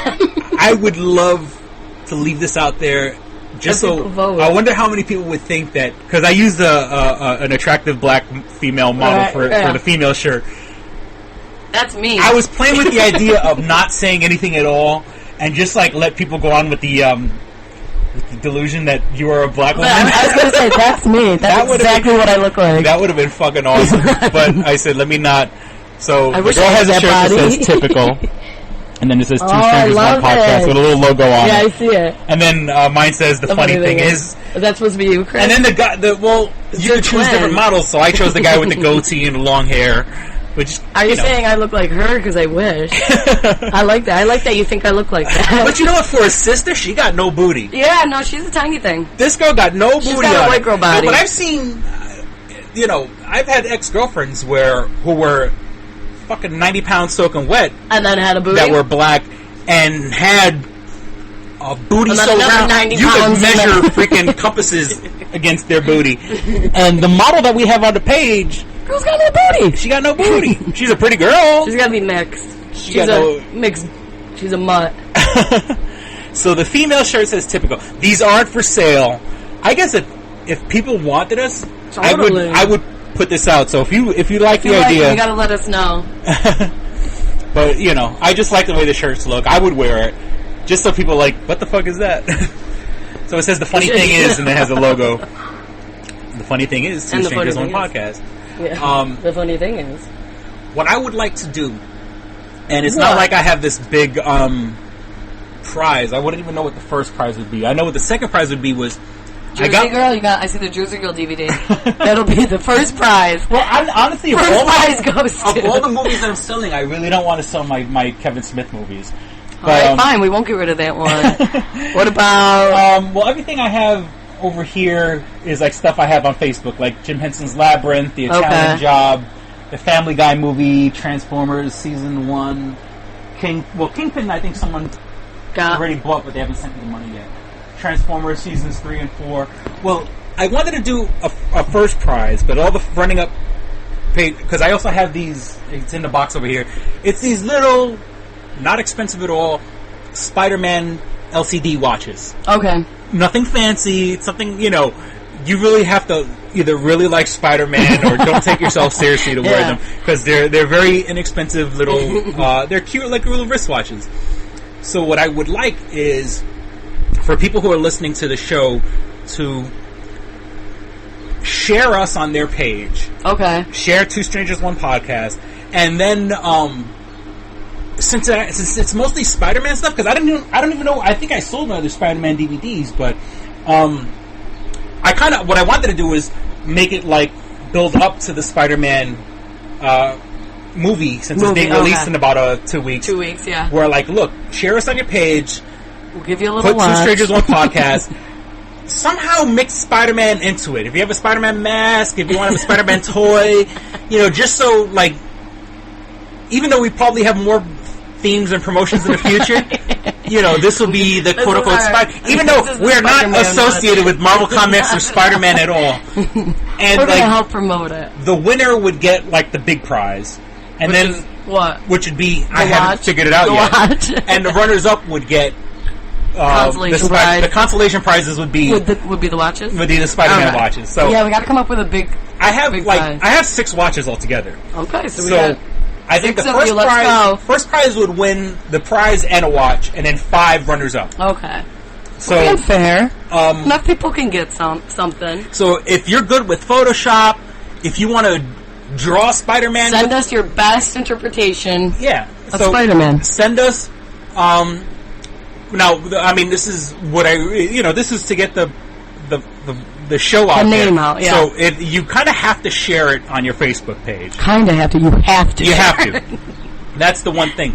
I would love to leave this out there just so... I wonder how many people would think that... Because I used an attractive black female model for the female shirt. That's me. I was playing with the idea of not saying anything at all and just let people go on with the delusion that you are a black woman. I was going to say, that's me. That's exactly what I look like. That would have been fucking awesome. But I said, let me not. So the girl has a shirt that says typical. And then it says Two Strangers, One Podcast with a little logo on it. Yeah, I see it. And then mine says the funny thing is... That's supposed to be you, Chris? And then you could choose different models, so I chose the guy with the goatee and the long hair. Which, Are you saying I look like her? Because I wish. I like that. I like that you think I look like that. But you know what? For a sister, she got no booty. Yeah, no, she's a tiny thing. This girl got no booty. She's got a white girl body. No, but I've seen... I've had ex-girlfriends who were fucking 90 pounds soaking wet. And then had a booty? That were black and had a booty so round you could measure freaking compasses against their booty. And the model that we have on the page... Girl's got no booty. She got no booty. She's a pretty girl. She's got to be mixed. She's a mutt. So the female shirt says typical. These aren't for sale. I guess if people wanted us, totally. I would put this out. So if you like the idea, you gotta let us know. But I just like the way the shirts look. I would wear it just so people are like, what the fuck is that? So it says the funny thing is, and it has a logo. The funny thing is, Two Strangers, One Podcast. Yeah. The funny thing is, what I would like to do, and it's not like I have this big prize. I wouldn't even know what the first prize would be. I know what the second prize would be was Jersey Girl. I see the Jersey Girl DVD. That'll be the first prize. Well, honestly, of all the movies that I'm selling, I really don't want to sell my Kevin Smith movies. All right, fine. We won't get rid of that one. What about? Well, everything I have over here is like stuff I have on Facebook, like Jim Henson's Labyrinth, The Italian Job, the Family Guy movie, Transformers Season 1, Kingpin. I think someone already bought, but they haven't sent me the money yet. Transformers Seasons 3 and 4. Well, I wanted to do a first prize, but all the running up page, because I also have these. It's in the box over here. It's these little, not expensive at all, Spider-Man LCD watches. Okay. Nothing fancy. It's something, you really have to either really like Spider-Man or don't take yourself seriously to wear them, because they're very inexpensive little, they're cute like little wristwatches. So what I would like is for people who are listening to the show to share us on their page. Okay. Share Two Strangers, One Podcast. And then, since it's mostly Spider-Man stuff, because I don't even know. I think I sold my other Spider-Man DVDs, but what I wanted to do is make it like build up to the Spider-Man movie, since it's being released in about 2 weeks. 2 weeks, yeah. Where look, share us on your page. We'll give you a little. Put Two Strangers, One Podcast. Somehow mix Spider-Man into it. If you have a Spider-Man mask, if you want to have a Spider-Man toy, just so even though we probably have more themes and promotions in the future, this will be the quote-unquote Spider. Even though we're not associated with Marvel Comics or Spider-Man at all, and we're gonna help promote it. The winner would get the big prize, and which is what? Which would be I haven't figured it out yet. And the runners-up would get. The consolation prizes would be the watches. Would be the Spider-Man watches. So we got to come up with a big. I have 6 watches altogether. Okay, so I think the first prize would win the prize and a watch, and then 5 runners up. Okay, so fair. Enough people can get something. So if you're good with Photoshop, if you want to draw Spider-Man, send us your best interpretation. Of Spider-Man. Send us. Now, this is what this is to get the show out there. The name out, yeah. So you kind of have to share it on your Facebook page. Kind of have to. You have to. You have to. That's the one thing.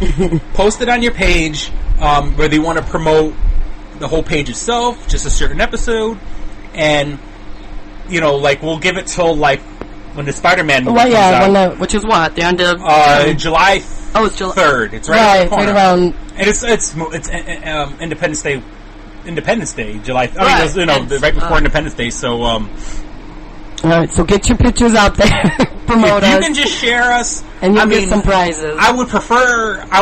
Post it on your page, whether you want to promote the whole page itself, just a certain episode, and we'll give it till when the Spider-Man movie comes out. Which is what? The end of July. It's July 3rd. It's right around. And it's Independence Day. Independence Day, July. Right before Independence Day. So, all right. So get your pictures out there. Promote us. You can just share us, and you'll get some prizes. I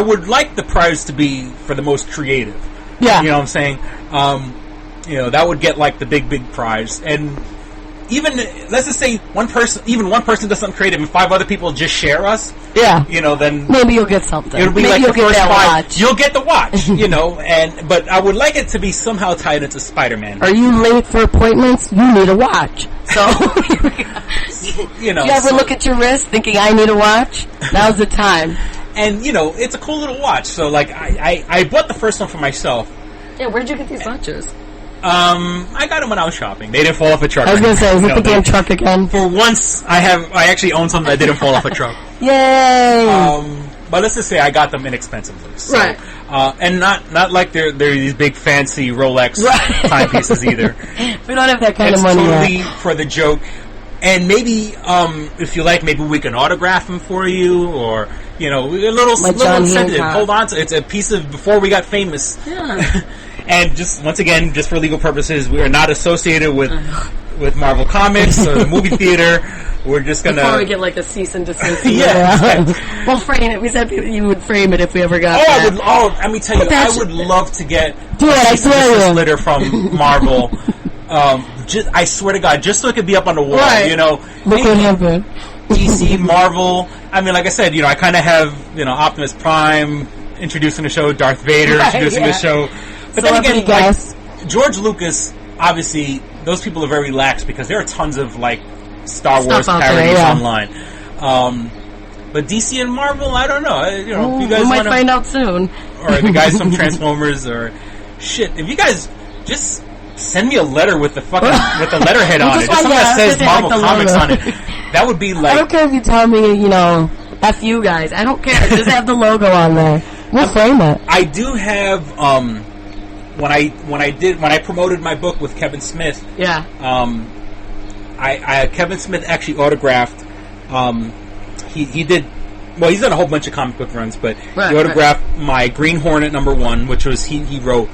would like the prize to be for the most creative. Yeah. You know what I'm saying? That would get the big prize. And even let's just say one person does something creative and 5 other people just share us. Yeah. Then maybe you'll get something. It'll be maybe the first 5. Watch. You'll get the watch. But I would like it to be somehow tied into Spider-Man. Are you late for appointments? You need a watch. So you ever look at your wrist thinking I need a watch? Now's the time. And, you know, it's a cool little watch. So, like, I bought the first one for myself. Yeah, where'd you get these watches? I got them when I was shopping. They didn't fall off a truck. I was going to say, is it the damn truck again? For once, I actually own something that didn't fall off a truck. Yay! But let's just say I got them inexpensively. So, right. And not like they're these big fancy Rolex timepieces either. We don't have that kind of money. It's totally for the joke. And maybe, if you like, maybe we can autograph them for you, or, you know, a little sensitive. Hold on to it's a piece of before we got famous. Yeah. And just, once again, just for legal purposes, we are not associated with Marvel Comics or the movie theater. We're just gonna... Before we get, like, a cease and desist. Yeah. We'll frame it. We said you would frame it if we ever got that. Let me tell you, I would love to get a cease and desist letter from Marvel. I swear to God, just so it could be up on the wall, you know. Look what happened. DC, Marvel. I mean, like I said, you know, I kind of have, you know, Optimus Prime introducing the show, Darth Vader introducing the show. But then again, like, George Lucas, obviously, those people are very lax because there are tons of, like, Star Wars parodies online. But DC and Marvel, I don't know. You know, if you guys we might find out soon. Or the guys from Transformers, or shit. If you guys just send me a letter with the fucking with the letterhead on it, just something that says Marvel Comics on it. That would be like. I don't care if you tell me, you know, F you guys. I don't care. Just have the logo on there. We'll frame it. I do have when I promoted my book with Kevin Smith. Yeah. Kevin Smith actually autographed. He did. Well, he's done a whole bunch of comic book runs, but he autographed my Green Hornet #1, which was he wrote.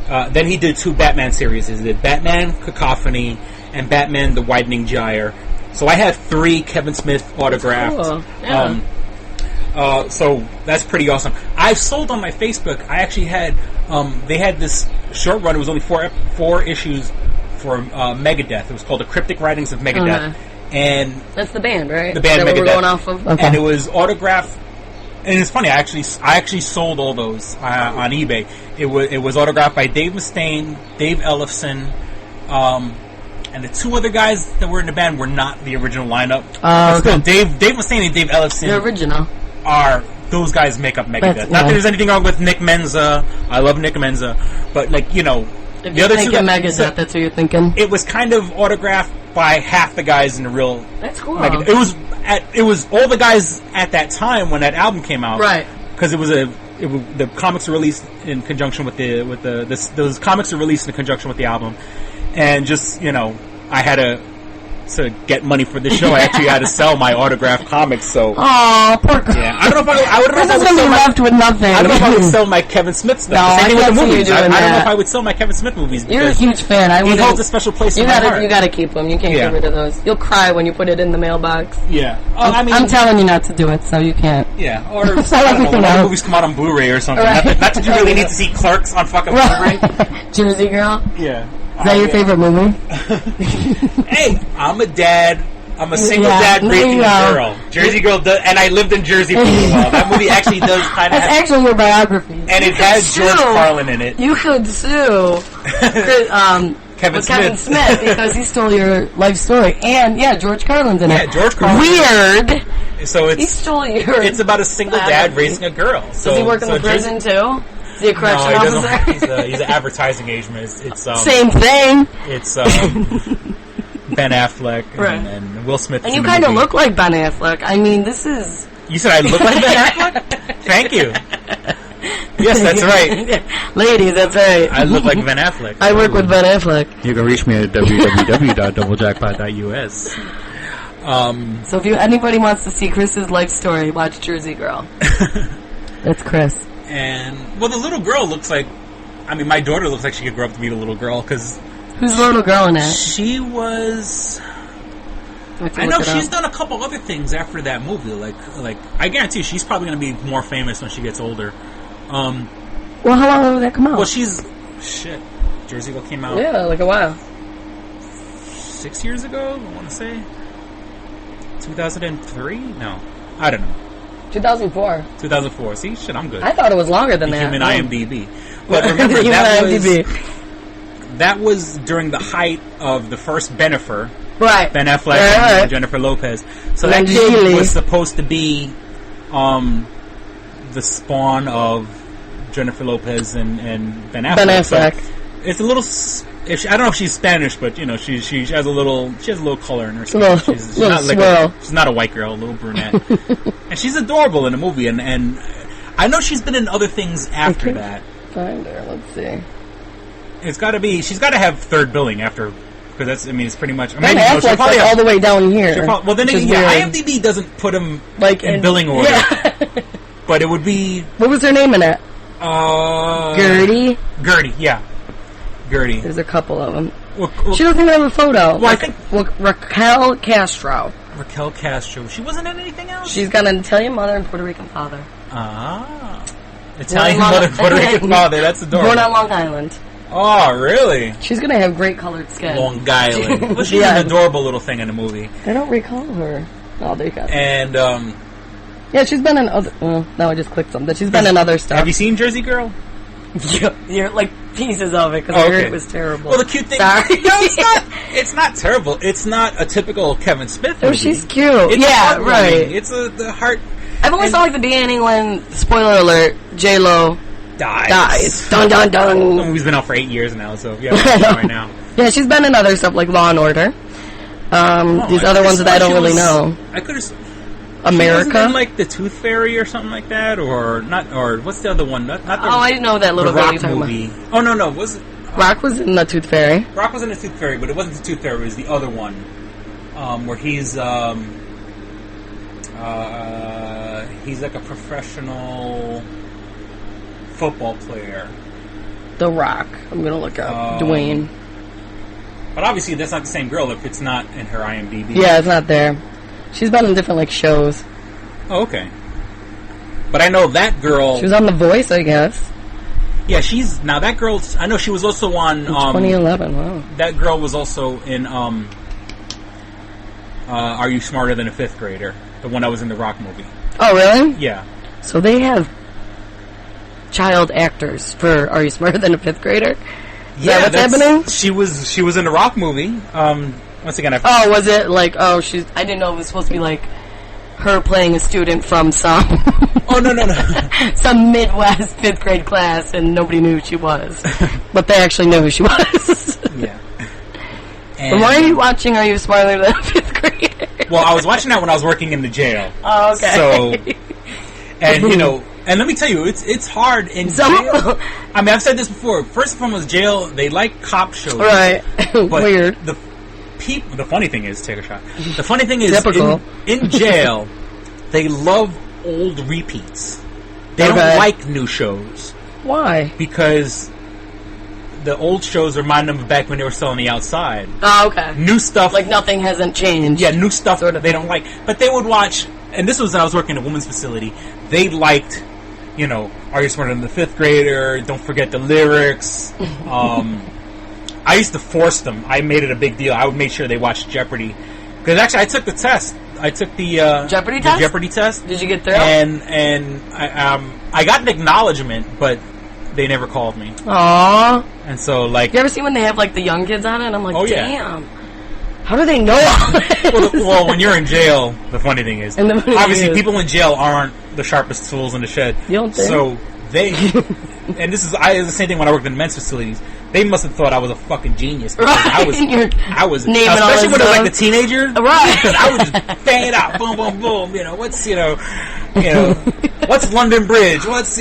Then he did 2 Batman series. He did Batman Cacophony and Batman: The Widening Gyre. So I have 3 Kevin Smith autographed. Cool. Yeah. So that's pretty awesome. I've sold on my Facebook. I actually had they had this short run. It was only 4 issues for Megadeth. It was called The Cryptic Writings of Megadeth. And that's the band, right? The band Is that Megadeth. What we're going off of? Okay. And it was autographed. And it's funny. I actually sold all those on eBay. It was autographed by Dave Mustaine, Dave Ellefson, and the 2 other guys that were in the band were not the original lineup. But still, Dave Mustaine and Dave Ellefson, the original, are those guys make up Megadeth. Not that there's anything wrong with Nick Menza. I love Nick Menza, but like, you know, if you're thinking Megadeth, that's what you're thinking. It was kind of autographed by half the guys in the real. That's cool. Megadeth. It was all the guys at that time when that album came out, right? Because the comics were released in conjunction with those comics were released in conjunction with the album, and just, you know, I had to get money for the show. I actually had to sell my autographed comics. So, oh, poor guy. Yeah, I don't know if I would be left with nothing. I don't know if I would sell my Kevin Smith stuff. No, I can't see you doing I don't know if I would sell my Kevin Smith movies. You're a huge fan. He holds a special place in my heart. You gotta keep them. You can't get rid of those. You'll cry when you put it in the mailbox. Yeah. I'm telling you not to do it, so you can't. Yeah. Or I don't know, when other movies come out on Blu-ray or something. Right. Not that you really need to see Clerks on fucking Blu-ray. Jersey Girl. Yeah. Is that your favorite movie? Hey, I'm a dad. I'm a single dad raising a girl. Jersey Girl does, and I lived in Jersey for a while. That movie actually does kind of. That's actually your biography. And it has George Carlin in it. You could sue Kevin Smith because he stole your life story, and George Carlin's in it. Yeah, George Carlin. Weird. So he stole your. It's about a single dad raising a girl. So, does he work in the prison too? Is he a correction officer? No, he's an advertising agent. It's same thing. It's Ben Affleck and Will Smith. And you kind of look like Ben Affleck. I mean, this is. You said I look like Ben Affleck? Thank you. Yes, that's right. Ladies, that's right. I look like Ben Affleck. I work with Ben Affleck. You can reach me at www.doublejackpot.us. So if anybody wants to see Chris's life story, watch Jersey Girl. That's Chris. And, well, the little girl looks like... I mean, my daughter looks like she could grow up to be the little girl, because... Who's the little girl in it? She was... I know she's done a couple other things after that movie. Like I guarantee you she's probably going to be more famous when she gets older. Well, how long did that come out? Well, shit. Jersey Girl came out... Yeah, like a while. 6 years ago, I want to say. 2003? No. I don't know. 2004. 2004. See, shit, I'm good. I thought it was longer than that. Human IMDb. But remember, that was during the height of the first Bennifer. Right. Ben Affleck and Jennifer Lopez. So that kid was supposed to be, the spawn of Jennifer Lopez and Ben Affleck. Ben Affleck. So it's a little. I don't know if she's Spanish, but you know she has a little color in her skin. She's not like she's not a white girl, a little brunette, and she's adorable in the movie. And I know she's been in other things after that. Find her. Let's see. It's got to be. She's got to have third billing after, because that's. I mean, it's pretty much. Ben Affleck's like all the way down here. Well, then again, IMDb doesn't put him like in billing order. Yeah. But it would be. What was her name in it? Gertie. Yeah. Gertie. There's a couple of them. She doesn't even have a photo. Well, I think Raquel Castro. Raquel Castro. She wasn't in anything else? She's got an Italian mother and Puerto Rican father. Ah. Italian mother and Puerto Rican father. That's adorable. Born on Long Island. Oh, really? She's going to have great colored skin. Long Island. Well, she's an adorable little thing in the movie. I don't recall her. Oh, there you go. And, yeah, she's been in other... Well, now I just clicked something. She's been in other stuff. Have you seen Jersey Girl? You're like pieces of it, because I heard it was terrible. Well, the cute thing... Sorry. No, it's not terrible. It's not a typical Kevin Smith movie. Oh, she's cute. It's right. It's the heart... I've always thought like the beginning when, spoiler alert, J-Lo dies. Dun, dun, dun. The movie's been out for 8 years now, so yeah, right now. Yeah, she's been in other stuff like Law and Order. These other ones that I don't really know. I could have... America? She wasn't in, like, The Tooth Fairy or something like that? Or what's the other one? Not the, I didn't know that little the girl Rock movie. About. Oh, no. Was it... Rock was in The Tooth Fairy. Rock was in The Tooth Fairy, but it wasn't The Tooth Fairy. It was the other one. Where he's like a professional football player. The Rock. I'm going to look up. Dwayne. But obviously that's not the same girl if it's not in her IMDb. Yeah, it's not there. She's been in different, like, shows. Oh, okay. But I know that girl... She was on The Voice, I guess. Yeah, now that girl... I know she was also on... In 2011, wow. That girl was also in, Are You Smarter Than a Fifth Grader? The one that was in the Rock movie. Oh, really? Yeah. So they have child actors for Are You Smarter Than a Fifth Grader? Yeah, what's happening? She was in the Rock movie. Once again, was it like? Oh, she's. I didn't know it was supposed to be like her playing a student from some. Oh no! Some Midwest 5th grade class, and nobody knew who she was, but they actually knew who she was. Yeah. And why are you watching Are You Smarter Than a 5th Grader? Well, I was watching that when I was working in the jail. Oh, okay. So, and you know. And let me tell you, it's hard in jail. I mean, I've said this before. First and foremost, jail, they like cop shows. Right. Weird. The funny thing is, take a shot. The funny thing is, typical. In jail, they love old repeats. They don't like new shows. Why? Because the old shows remind them of back when they were still on the outside. Oh, okay. New stuff. Like nothing hasn't changed. Yeah, new stuff sort of they don't like. But they would watch, and this was when I was working in a women's facility, they liked... You know, Are You Smarter Than the Fifth Grader? Don't forget the lyrics. I used to force them. I made it a big deal. I would make sure they watched Jeopardy. Because actually, I took the test. I took the Jeopardy test. Jeopardy test. Did you get through? And I got an acknowledgement, but they never called me. Aww. And so, like, you ever see when they have like the young kids on it? And I'm like, oh, damn. Yeah. How do they know all this? Well, when you're in jail, the funny thing is, obviously, people in jail aren't the sharpest tools in the shed. You don't think? So they, and this is the same thing when I worked in men's facilities. They must have thought I was a fucking genius. Because right. I was, naming especially when I was like the teenager, right? Because I was just banging it out, boom, boom, boom. You know what's what's London Bridge? What's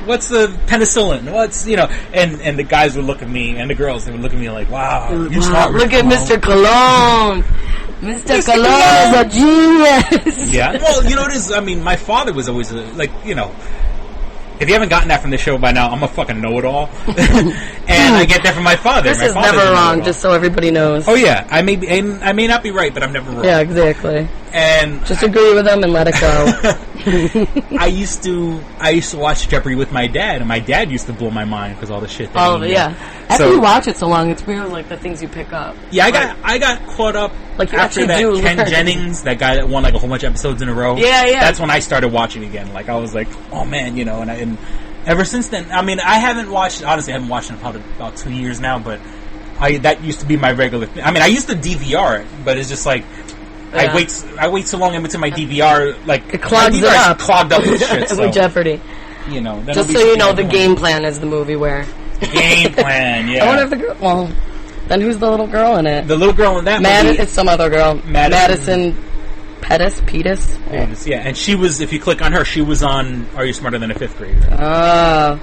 what's the penicillin? What's and the guys would look at me and the girls they would look at me like, wow, you smart. Look at Mr. Cologne. Mr. Cologne is a genius. Yeah. Well, it is. I mean, my father was always if you haven't gotten that from the show by now, I'm a fucking know-it-all. And I get that from my father. This is never wrong, just so everybody knows. Oh, yeah. I may not be right, but I'm never wrong. Yeah, exactly. And just agree with them and let it go. I used to watch Jeopardy with my dad, and my dad used to blow my mind because all the shit that all of it, yeah. After you watch it so long, it's weird, like, the things you pick up. Yeah, I got caught up like you after that Ken Jennings, that guy that won, like, a whole bunch of episodes in a row. Yeah. That's when I started watching again. Like, I was like, oh, man, and ever since then, I mean, I haven't watched in probably about 2 years now, but that used to be my regular thing. I mean, I used to DVR it, but it's just like, I wait so long in between my DVR, like it clogs my DVR it up. clogged up with shit. So, with Jeopardy. You know, just so you know, the game plan is the movie where. Game plan, yeah. I wonder if the girl. Well, then who's the little girl in it? The little girl in that movie. It's some other girl. Madison Pettis. Yeah, and she was. If you click on her, she was on Are You Smarter Than a Fifth Grader?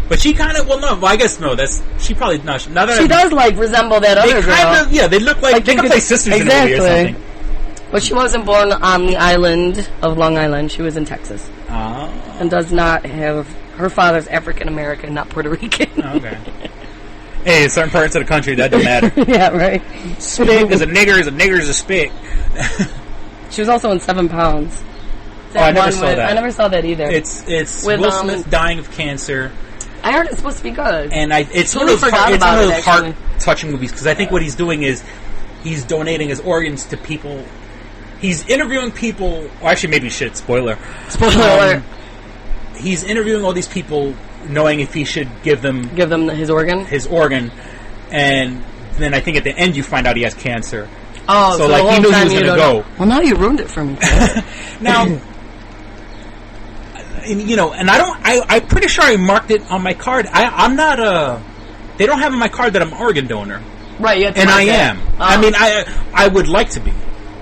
But she kind of, I guess no. She probably not. She does resemble that other girl. They look like they could play sisters in a movie or something. But she wasn't born on the island of Long Island. She was in Texas, and does not have her father's African American, not Puerto Rican. Okay. Hey, certain parts of the country that don't matter. Yeah, right. Spig is a nigger. Is a nigger is a spig. She was also in 7 Pounds. I never saw that. I never saw that either. It's with Will Smith dying of cancer. I heard it's supposed to be good. And it's one of those heart-touching movies, because I think what he's doing is he's donating his organs to people. He's interviewing people. Well, actually, maybe shit. Spoiler. Spoiler. He's interviewing all these people, knowing if he should give them his organ. His organ, and then I think at the end you find out he has cancer. Oh, so he knew he was going to go. Well, now you ruined it for me. Now, and I'm pretty sure I marked it on my card. I'm not they don't have on my card that I'm an organ donor. Right, you have to and I am. I mean, I would like to be,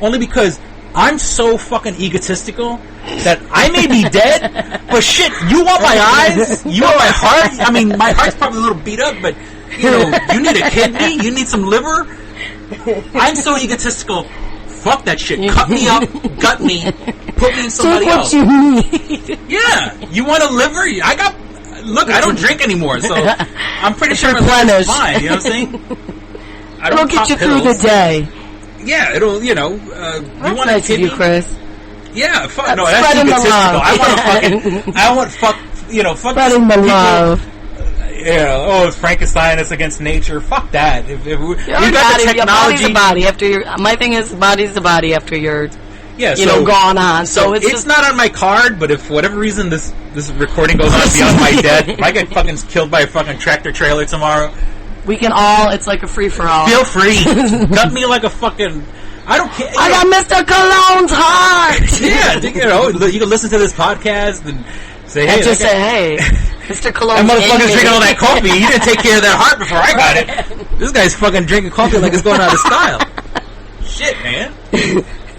only because I'm so fucking egotistical that I may be dead, but shit, you want my eyes? You want my heart? I mean, my heart's probably a little beat up, but you need a kidney? You need some liver? I'm so egotistical. Fuck that shit. Cut me up, gut me, put me in somebody else. Take what you need. Yeah, you want a liver? Look, I don't drink anymore, so I'm pretty sure my liver's fine. You know what I'm saying? It'll get you through the day. Yeah, it'll, you want nice a kidney? Of you, Chris. Yeah, fuck, no, that's egotistical. I want fuck spreading the love. Yeah, it's Frankenstein is against nature. Fuck that. If we got the technology, your body's a body my thing is body's the body after you're gone on. So it's not on my card, but if for whatever reason this recording goes on beyond my death, if I get fucking killed by a fucking tractor trailer tomorrow, we can all. It's like a free for all. Feel free. Gut me like a fucking. I don't care. I got Mr. Cologne's heart. Yeah, you can listen to this podcast and say, hey, hey, Mr. Cologne. That motherfucker's drinking all that coffee. He didn't take care of that heart before I got it. This guy's fucking drinking coffee like it's going out of style. Shit, man.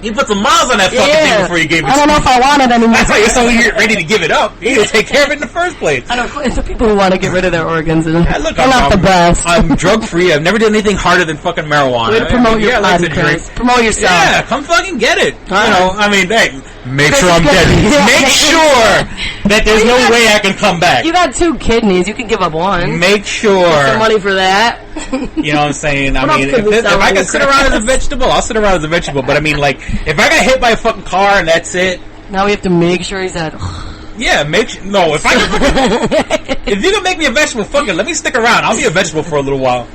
You put some miles on that fucking thing before you gave it to me. I don't know if I want it anymore. That's why you're so ready to give it up. You didn't take care of it in the first place. I know, it's the people who want to get rid of their organs. They're not the best. I'm drug-free. I've never done anything harder than fucking marijuana. Way to promote your body, Chris. Promote yourself. Yeah, come fucking get it. I mean, hey, make sure I'm dead. Make sure that there's no way I can come back. You got 2 kidneys. You can give up one. Make sure. Get some money for that. You know what I'm saying? I mean, if I can sit around as a vegetable, I'll sit around as a vegetable. But I mean, like, if I got hit by a fucking car and that's it. Now we have to make sure he's dead. Yeah, no, if you can make me a vegetable, fuck it, let me stick around. I'll be a vegetable for a little while.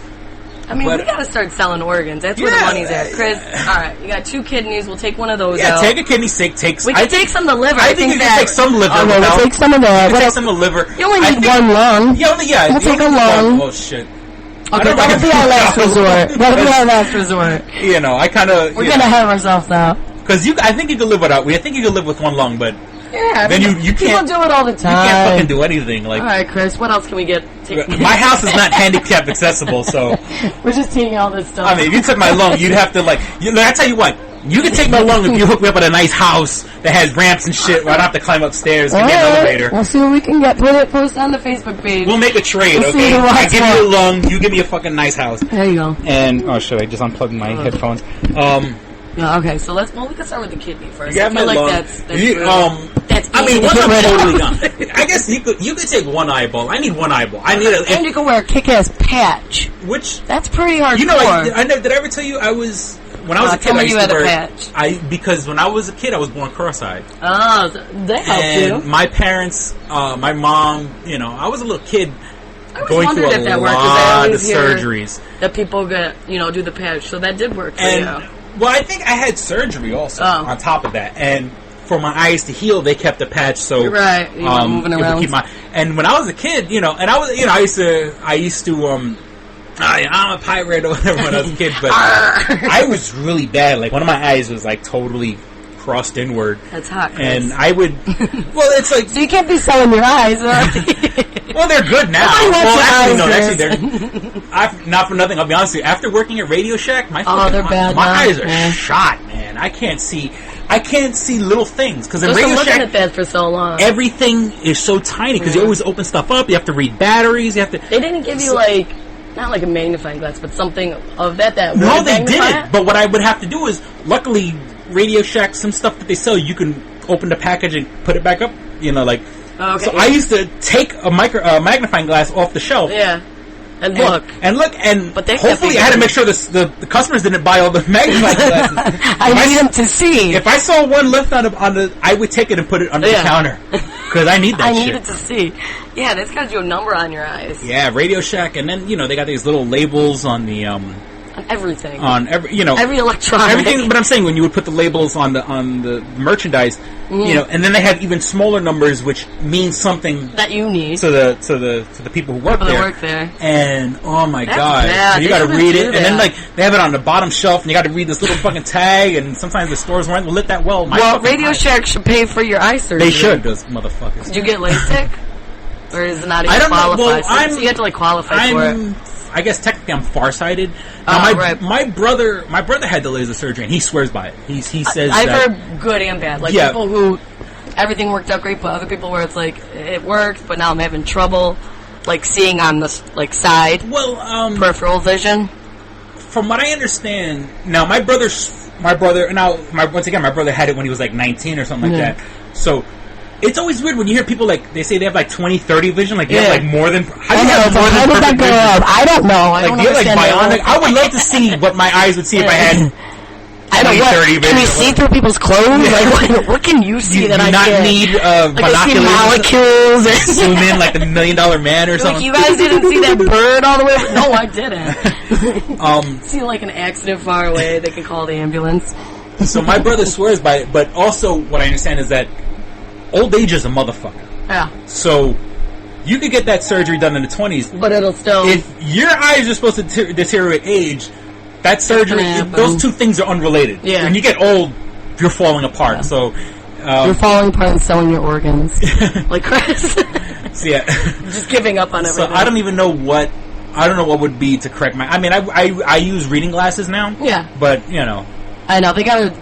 I mean, we gotta start selling organs. That's where the money's at. Chris, alright, you got 2 kidneys. We'll take one of those out. Yeah, take a kidney. We can take some of the liver. I think we can take some liver. We'll take some of that. We'll take some of the liver. You only need 1 lung. We'll take a lung. Oh, shit. Okay, that'll be our last resort. That'll be our last resort. I kind of... We're gonna have ourselves now. Because I think you can live without... I think you can live with 1 lung, but... Yeah, then you can't... People do it all the time. You can't fucking do anything. Like, all right, Chris, what else can we get? My house is not handicap accessible, so... We're just taking all this stuff. I mean, if you took my lung, you'd have to, I tell you what, you can take my lung if you hook me up at a nice house that has ramps and shit where I don't have to climb upstairs and get an elevator. We'll see what we can get. Post on the Facebook page. We'll make a trade, okay? I give you a lung, you give me a fucking nice house. There you go. And, oh shit, I just unplugged my headphones. Yeah, okay, so we can start with the kidney first. You have my lung. That's I mean, one totally gone. I guess you could take 1 eyeball. I need 1 eyeball. I need and you can wear a kick-ass patch. Which that's pretty hard. Did I ever tell you I was when I was a kid? I used to wear a patch. Because when I was a kid, I was born cross-eyed. Oh, that helped you. My parents, my mom, I was a little kid. Going through a lot of surgeries. That people get, do the patch. So that did work for you. Well, I think I had surgery also on top of that, and for my eyes to heal, they kept the patch. So you're right, you were moving around. And when I was a kid, and I was, I used to I'm a pirate or whatever when I was a kid, but I was really bad. Like, one of my eyes was, like, totally crossed inward. That's hot, Chris. And I would... Well, it's like... So you can't be selling your eyes, Well, they're good now. Actually, not for nothing, I'll be honest with you. After working at Radio Shack, my eyes are shot, man. I can't see little things. Because in Radio Shack, at that for so long. Everything is so tiny because you always open stuff up. You have to read batteries. You have to... They didn't give you, like... Not like a magnifying glass, but something of that No, they didn't. But what I would have to do is, luckily, Radio Shack, some stuff that they sell, you can open the package and put it back up. You know, like... Okay. So I used to take a magnifying glass off the shelf. Yeah. And look, but hopefully I had to make sure the customers didn't buy all the magnifying glasses. I need them to see. If I saw one left on the, I would take it and put it under the counter because I need that. I needed to see. Yeah, that's got you a number on your eyes. Yeah, Radio Shack, and then they got these little labels on the on everything. On every every electronic. Everything, but I'm saying when you would put the labels on the merchandise, and then they have even smaller numbers which mean something that you need to the people who work there. And oh my god, so you got to read it, and then like they have it on the bottom shelf, and you got to read this little fucking tag, and sometimes the stores weren't lit that well. Radio Shack should pay for your eye surgery. They should, those motherfuckers. Did you get LASIK, or is it not even qualified? Well, so you have to like qualify for it. I guess technically I'm farsighted. My brother had the laser surgery, and he swears by it. He says I've heard good and bad. Like people who everything worked out great, but other people where it's like it worked, but now I'm having trouble like seeing on the like side. Well, peripheral vision. From what I understand, now my brother had it when he was like 19 or something like that. So. It's always weird when you hear people like they say they have like 20-30 vision, like they have like more than. How do you have more than perfect vision? I don't know. I don't understand. Like bionic. I would love to see what my eyes would see if I had. 20-30 vision. Can you see through people's clothes? Like what can you see that I can't? You do not need binoculars. Molecules. Zoom in like the $1 Million Man or something. Like you guys didn't see that bird all the way. No, I didn't. See like an accident far away. They can call the ambulance. So my brother swears by it, but also what I understand is that. Old age is a motherfucker. Yeah. So, you could get that surgery done in the 20s. But it'll still... If your eyes are supposed to deteriorate age, that surgery... Those two things are unrelated. Yeah. When you get old, you're falling apart. Yeah. So... you're falling apart and selling your organs. Like Chris. So, yeah. Just giving up on everything. So, I don't even know what... I don't know what would be to correct my... I mean, I use reading glasses now. Yeah. But, I know. They gotta...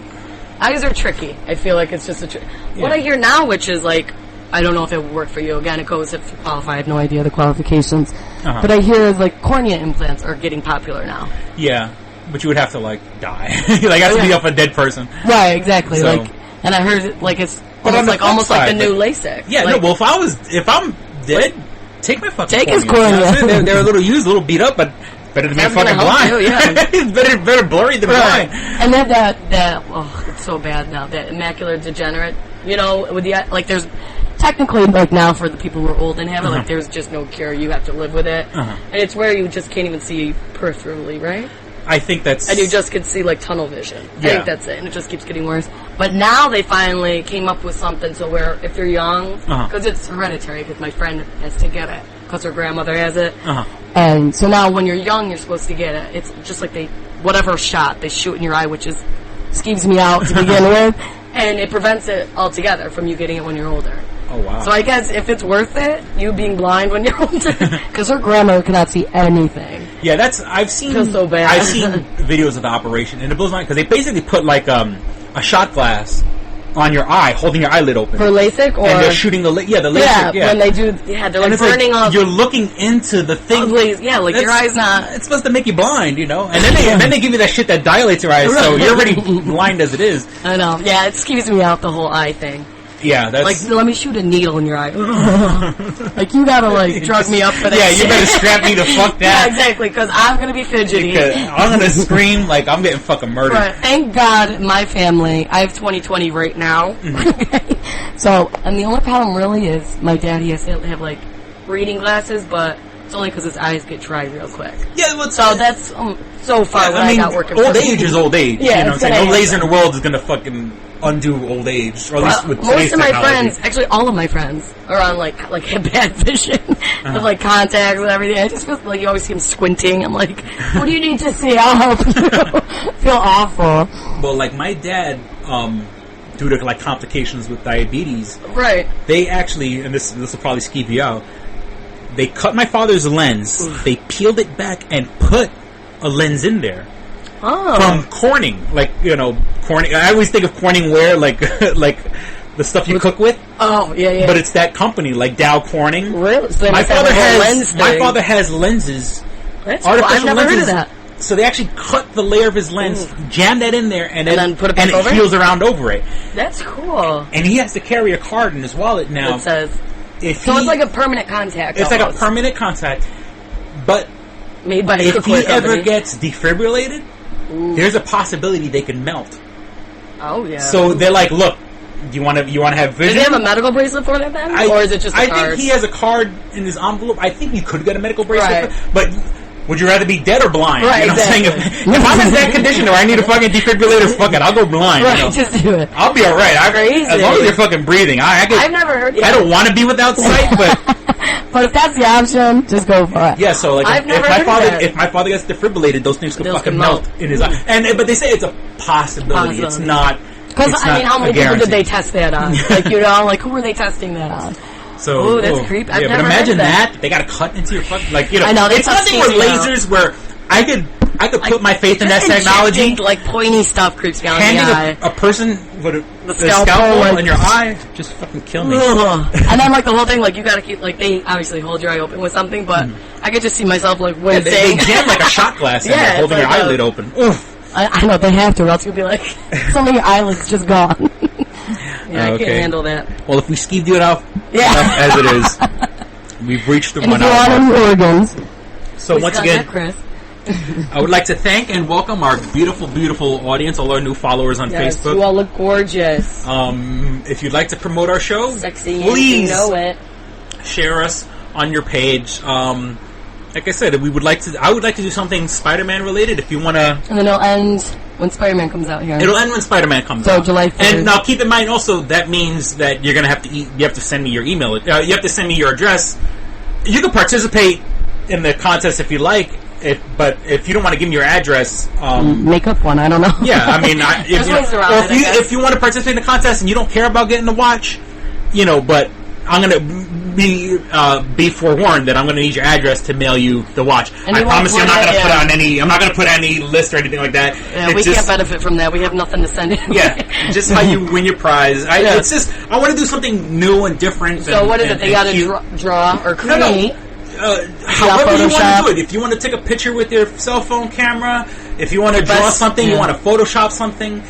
Eyes are tricky. I feel like it's just a trick. Yeah. What I hear now, which is like, I don't know if it would work for you. Again, it goes if you qualify. I have no idea the qualifications. Uh-huh. But I hear like cornea implants are getting popular now. Yeah, but you would have to like die. Like have to be off a dead person. Right, exactly. So. Like, and I heard like it's almost like the new LASIK. Yeah, like, no. Well, if I'm dead, take my fucking take his cornea. They're a little used, a little beat up, but. Better than being fucking blind. You, yeah. It's better blurry than blind. And then that it's so bad now. That macular degenerate, with the like, there's technically like now for the people who are old and have it, like there's just no cure. You have to live with it, and it's where you just can't even see peripherally, right? I think that's... And you just can see like tunnel vision. Yeah. I think that's it, and it just keeps getting worse. But now they finally came up with something so where if you're young, because it's hereditary, because my friend has to get it. Because her grandmother has it. And so now when you're young, you're supposed to get it. It's just like whatever shot they shoot in your eye, which skeeves me out to begin with. And it prevents it altogether from you getting it when you're older. Oh, wow. So I guess if it's worth it, you being blind when you're older. Because her grandmother cannot see anything. Yeah, I've seen... Feels so bad. I've seen videos of the operation, and it blows my mind, because they basically put like a shot glass on your eye, holding your eyelid open. For LASIK? Or? And they're shooting the LASIK. Yeah, when they do... Yeah, they're like burning off... You're looking into the thing... Yeah, like your eye's not... It's supposed to make you blind, And then they give you that shit that dilates your eyes, so you're already blind as it is. I know. Yeah, it skeeves me out, the whole eye thing. Yeah, that's... Like, let me shoot a needle in your eye. Like, you gotta, like, drug me up for that. Yeah, you better strap me the fuck down. Yeah, exactly, because I'm gonna be fidgety. Because I'm gonna scream like I'm getting fucking murdered. Right. Thank God, my family, I have 20/20 right now. So, and the only problem really is my dad, he has to have, like, reading glasses, but It's only because his eyes get dry real quick. Yeah, well, so that's so far when I got working. Old age is old age. Yeah, you know what I'm saying? No laser in the world is gonna fucking undo old age, or at least with most of my technology. friends, actually all of my friends, are on like have bad vision with like contacts and everything. I just feel like you always see them squinting. I'm like, what do you need to see? I'll help you. Feel awful. Well, like my dad, due to like complications with diabetes, right? They actually, and this will probably skeeve you out. They cut my father's lens. Oof. They peeled it back and put a lens in there. Oh. From Corning, like Corning. I always think of Corning ware, like like the stuff you cook with. Oh, yeah. But it's that company, like Dow Corning. Really? So my father has lenses. That's cool. I've never heard of that. So they actually cut the layer of his lens, jam that in there, and then put it back over? It heals around over it. That's cool. And he has to carry a card in his wallet now. It says. It's like a permanent contact. It's like a permanent contact, but made by if he ever gets defibrillated, there's a possibility they can melt. Oh yeah. So they're like, look, do you want to have vision? Does he have a medical bracelet for that then, or is it just a card? I think he has a card in his envelope. I think you could get a medical bracelet, but would you rather be dead or blind? Right, you know what I'm saying? If I'm in that condition or I need a fucking defibrillator, fuck it, I'll go blind. Right, just do it. I'll be alright. As long as you're fucking breathing. I've never heard. I don't want to be without sight, but but if that's the option, just go for it. Yeah, so like if my father gets defibrillated, those things could fucking melt in his eye. But they say it's a possibility. It's not. Because how many people did they test that on? Like who were they testing that on? So, that's creepy. I've never but imagine heard that. They gotta cut into your fucking I know, it's nothing with lasers where I could put my faith in that technology. Like pointy stuff creeps me out in the eye. A person with a scalpel in your eye, just fucking kill me. And then like the whole thing, like you gotta keep they obviously hold your eye open with something, but I could just see myself like wincing. They jam like a shot glass in there, holding your eyelid open. I know they have to, or else you'll be like, some of your eyelids just gone. I can't handle that. Well, if we skeeved you enough as it is, we've reached the 1 hour mark. So once again, I would like to thank and welcome our beautiful, beautiful audience, all our new followers on Facebook. You all look gorgeous. If you'd like to promote our show, sexy, please you know it. Share us on your page. Like I said, I would like to do something Spider-Man related. If you want to, and then it'll end when Spider-Man comes out here. It'll end when Spider-Man comes out. So July 3rd. And now keep in mind also that means that you're gonna have to you have to send me your email. You have to send me your address. You can participate in the contest if you like. But if you don't want to give me your address, make up one. I don't know. Yeah, I mean, if you want to participate in the contest and you don't care about getting the watch, but I'm gonna be forewarned that I'm gonna need your address to mail you the watch. I promise you, I'm not gonna put any list or anything like that. Yeah, we can't benefit from that. We have nothing to send in. Yeah, just how you win your prize. It's just I want to do something new and different. So what is it? They got to draw or create. However you want to do it. If you want to take a picture with your cell phone camera, if you want to draw something, you want to Photoshop something.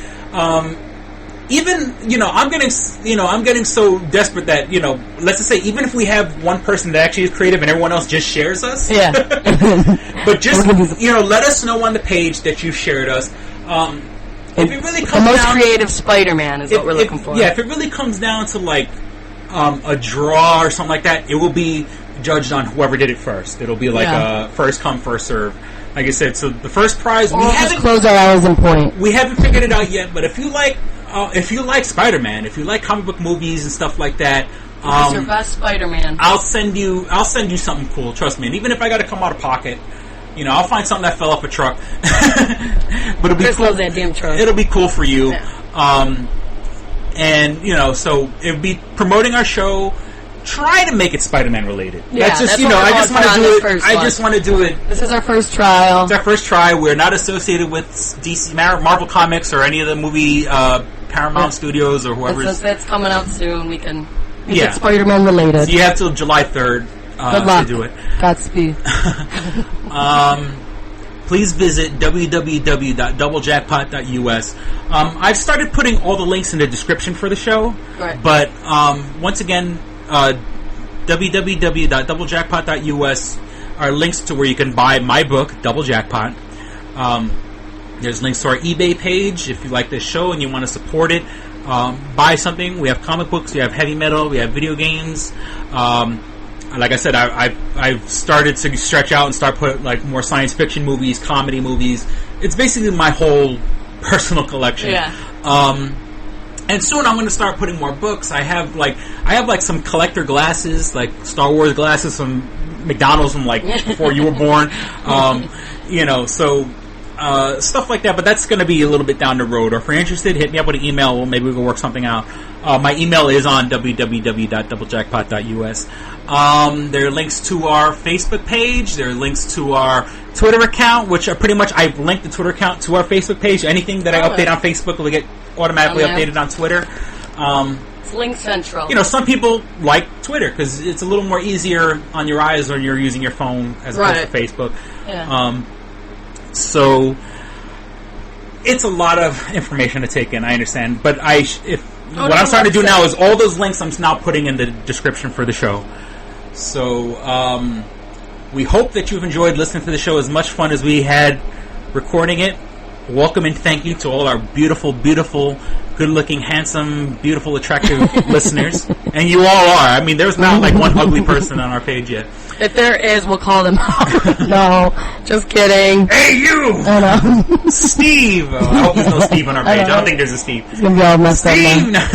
Even I'm getting so desperate that let's just say even if we have one person that actually is creative and everyone else just shares us, but just let us know on the page that you shared us. If it really comes the most creative Spider-Man is what we're looking for. Yeah, if it really comes down to like a draw or something like that, it will be judged on whoever did it first. It'll be like a first come, first serve. Like I said, so the first prize we haven't close our eyes and point. We haven't figured it out yet, but if you like Spider-Man, if you like comic book movies and stuff like that, it's your best Spider-Man. I'll send you something cool. Trust me. And even if I got to come out of pocket, I'll find something that fell off a truck. But it'll be Chris loves that damn truck. It'll be cool for you. Yeah. And so it'll be promoting our show. Try to make it Spider-Man related. Yeah, that's just I just want to do it. I just want to do it. This is our first trial. It's our first try. We're not associated with DC, Marvel Comics, or any of the movie Paramount Studios or whoever. Since that's coming out soon, we can make it Spider-Man related. So you have till July 3rd to do it. Godspeed. Please visit www.doublejackpot.us. I've started putting all the links in the description for the show. Right. But once again, www.doublejackpot.us are links to where you can buy my book, Double Jackpot. There's links to our eBay page if you like this show and you want to support it. Buy something. We have comic books, we have heavy metal, we have video games. like I said, I've started to stretch out and start put like more science fiction movies, comedy movies. It's basically my whole personal collection. Yeah. And soon I'm going to start putting more books. I have like some collector glasses, like Star Wars glasses from McDonald's from like before you were born. So stuff like that. But that's going to be a little bit down the road. Or if you're interested, hit me up with an email. Well, maybe we can work something out. My email is on www.doublejackpot.us. There are links to our Facebook page. There are links to our Twitter account, which are pretty much, I've linked the Twitter account to our Facebook page. Anything that I update on Facebook will get automatically updated on Twitter. It's Link Central. Some people like Twitter because it's a little more easier on your eyes when you're using your phone as opposed to Facebook. Yeah. So it's a lot of information to take in, I understand. But what I'm starting to do now is all those links I'm now putting in the description for the show. So we hope that you've enjoyed listening to the show as much fun as we had recording it. Welcome and thank you to all our beautiful, beautiful, good-looking, handsome, beautiful, attractive listeners. And you all are. I mean, there's not like one ugly person on our page yet. If there is, we'll call them out. No, just kidding. Hey, you! I know. Steve! Oh, I hope there's no Steve on our page. I don't think there's a Steve. It's going to be all messed up now.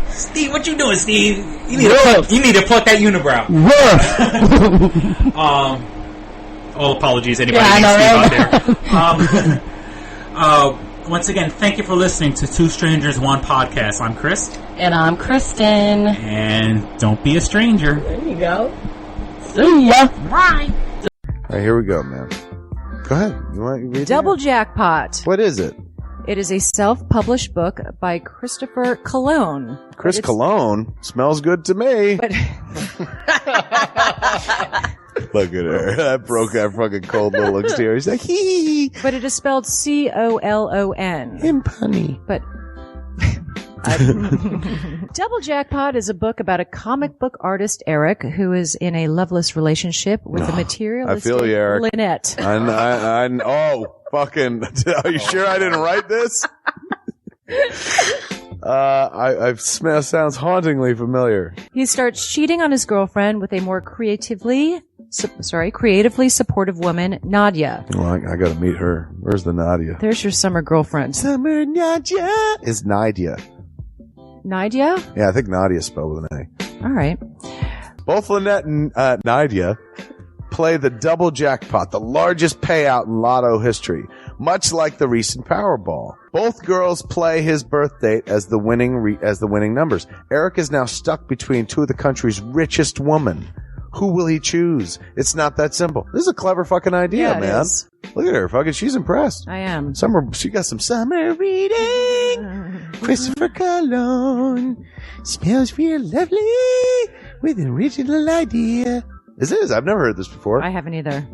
Steve, what you doing, Steve? You need to pluck that unibrow. All apologies, anybody named Steve out there. Once again, thank you for listening to Two Strangers, One Podcast. I'm Chris. And I'm Kristen. And don't be a stranger. There you go. See ya. Bye. All right, here we go, man. Go ahead. You want to read Double it? Jackpot. What is it? It is a self-published book by Christopher Cologne. Chris Cologne? Smells good to me. But Look at her. That broke that fucking cold little exterior. He's like, hee. But it is spelled Colon. Him punny. But Double Jackpot is a book about a comic book artist, Eric, who is in a loveless relationship with a materialistic I feel you, Eric. Lynette. Oh, fucking. Are you sure I didn't write this? Sounds hauntingly familiar. He starts cheating on his girlfriend with a more creatively supportive woman, Nadia. Well, I gotta meet her. Where's the Nadia? There's your summer girlfriend. Summer Nadia is Nadia. Nadia? Yeah, I think Nadia is spelled with an A. All right. Both Lynette and Nadia play the double jackpot, the largest payout in lotto history, much like the recent Powerball. Both girls play his birth date as the winning numbers. Eric is now stuck between two of the country's richest women. Who will he choose? It's not that simple. This is a clever fucking idea, Yeah, it man. is. Look at her, fucking. She's impressed. I am. She got some summer reading. Christopher Cologne smells real lovely with an original idea. This is. I've never heard this before. I haven't either.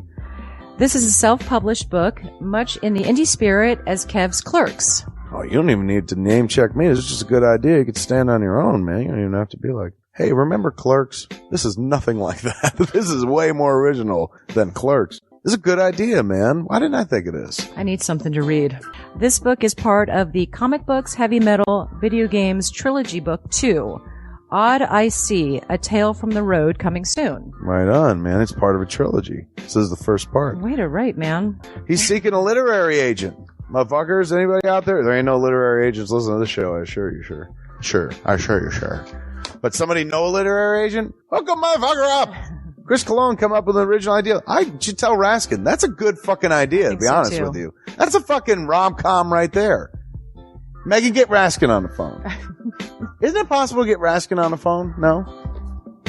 This is a self-published book, much in the indie spirit as Kev's Clerks. Oh, you don't even need to name check me. This is just a good idea. You could stand on your own, man. You don't even have to be like, hey, remember Clerks? This is nothing like that. This is way more original than Clerks. This is a good idea, man. Why didn't I think of this? I need something to read. This book is part of the Comic Books, Heavy Metal, Video Games Trilogy Book 2. Odd I See, A Tale from the Road, coming soon. Right on, man. It's part of a trilogy. This is the first part. Way to write, man. He's seeking a literary agent. Motherfuckers, anybody out there? There ain't no literary agents listening to this show, I assure you, sure. Sure. I assure you, sure. But somebody know a literary agent? Hook a motherfucker up! Chris Cologne come up with an original idea. I should tell Raskin. That's a good fucking idea, to be honest with you. That's a fucking rom-com right there. Megan, get Raskin on the phone. Isn't it possible to get Raskin on the phone? No?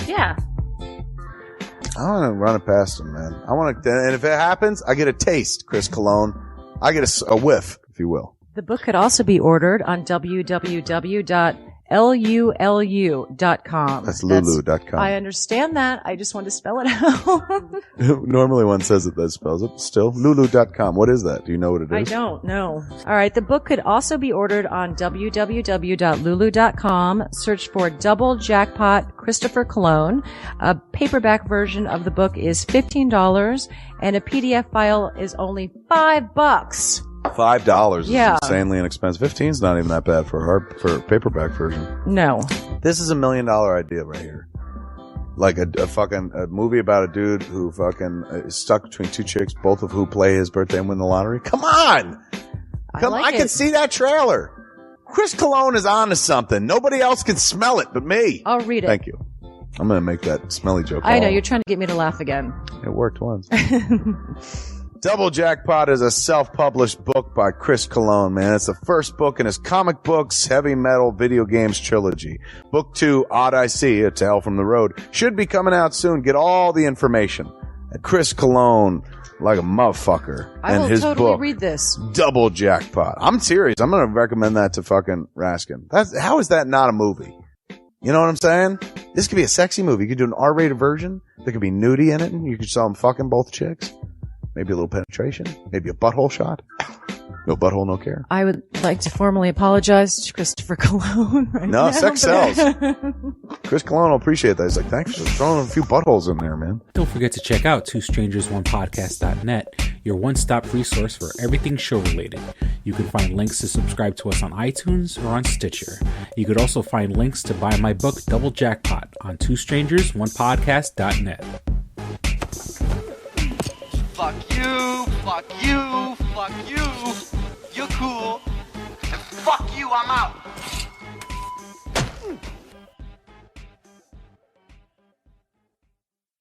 Yeah. I want to run it past him, man. I want to, and if it happens, I get a taste, Chris Cologne. I get a whiff, if you will. The book could also be ordered on www.lulu.com. That's lulu.com. I understand that. I just want to spell it out. Normally one says it, that spells it. Still, lulu.com. What is that? Do you know what it is? I don't know. All right. The book could also be ordered on www.lulu.com. Search for Double Jackpot Christopher Cologne. A paperback version of the book is $15 and a PDF file is only $5. $5 is Yeah. insanely inexpensive. 15 is not even that bad for a paperback version. No. This is $1 million idea right here. like a fucking a movie about a dude who fucking is stuck between two chicks, both of who play his birthday and win the lottery. Come on, I can see that trailer. Chris Cologne is on to something. Nobody else can smell it but me. I'll read it. Thank you. I'm gonna make that smelly joke. I know you're trying to get me to laugh again. It worked once. Double Jackpot is a self-published book by Chris Cologne, man. It's the first book in his comic books, heavy metal, video games trilogy. Book 2, Odd I See, A Tale from the Road, should be coming out soon. Get all the information at Chris Cologne, like a motherfucker. I will his totally book, read this. Double Jackpot. I'm serious. I'm going to recommend that to fucking Raskin. How is that not a movie? You know what I'm saying? This could be a sexy movie. You could do an R-rated version. There could be nudie in it, and you could show them fucking both chicks. Maybe a little penetration. Maybe a butthole shot. No butthole, no care. I would like to formally apologize to Christopher Cologne. No, sex sells. Chris Cologne will appreciate that. He's like, thanks for throwing a few buttholes in there, man. Don't forget to check out twostrangersonepodcast.net, your one-stop resource for everything show-related. You can find links to subscribe to us on iTunes or on Stitcher. You could also find links to buy my book, Double Jackpot, on twostrangersonepodcast.net. Fuck you, fuck you, fuck you. You're cool. And fuck you, I'm out.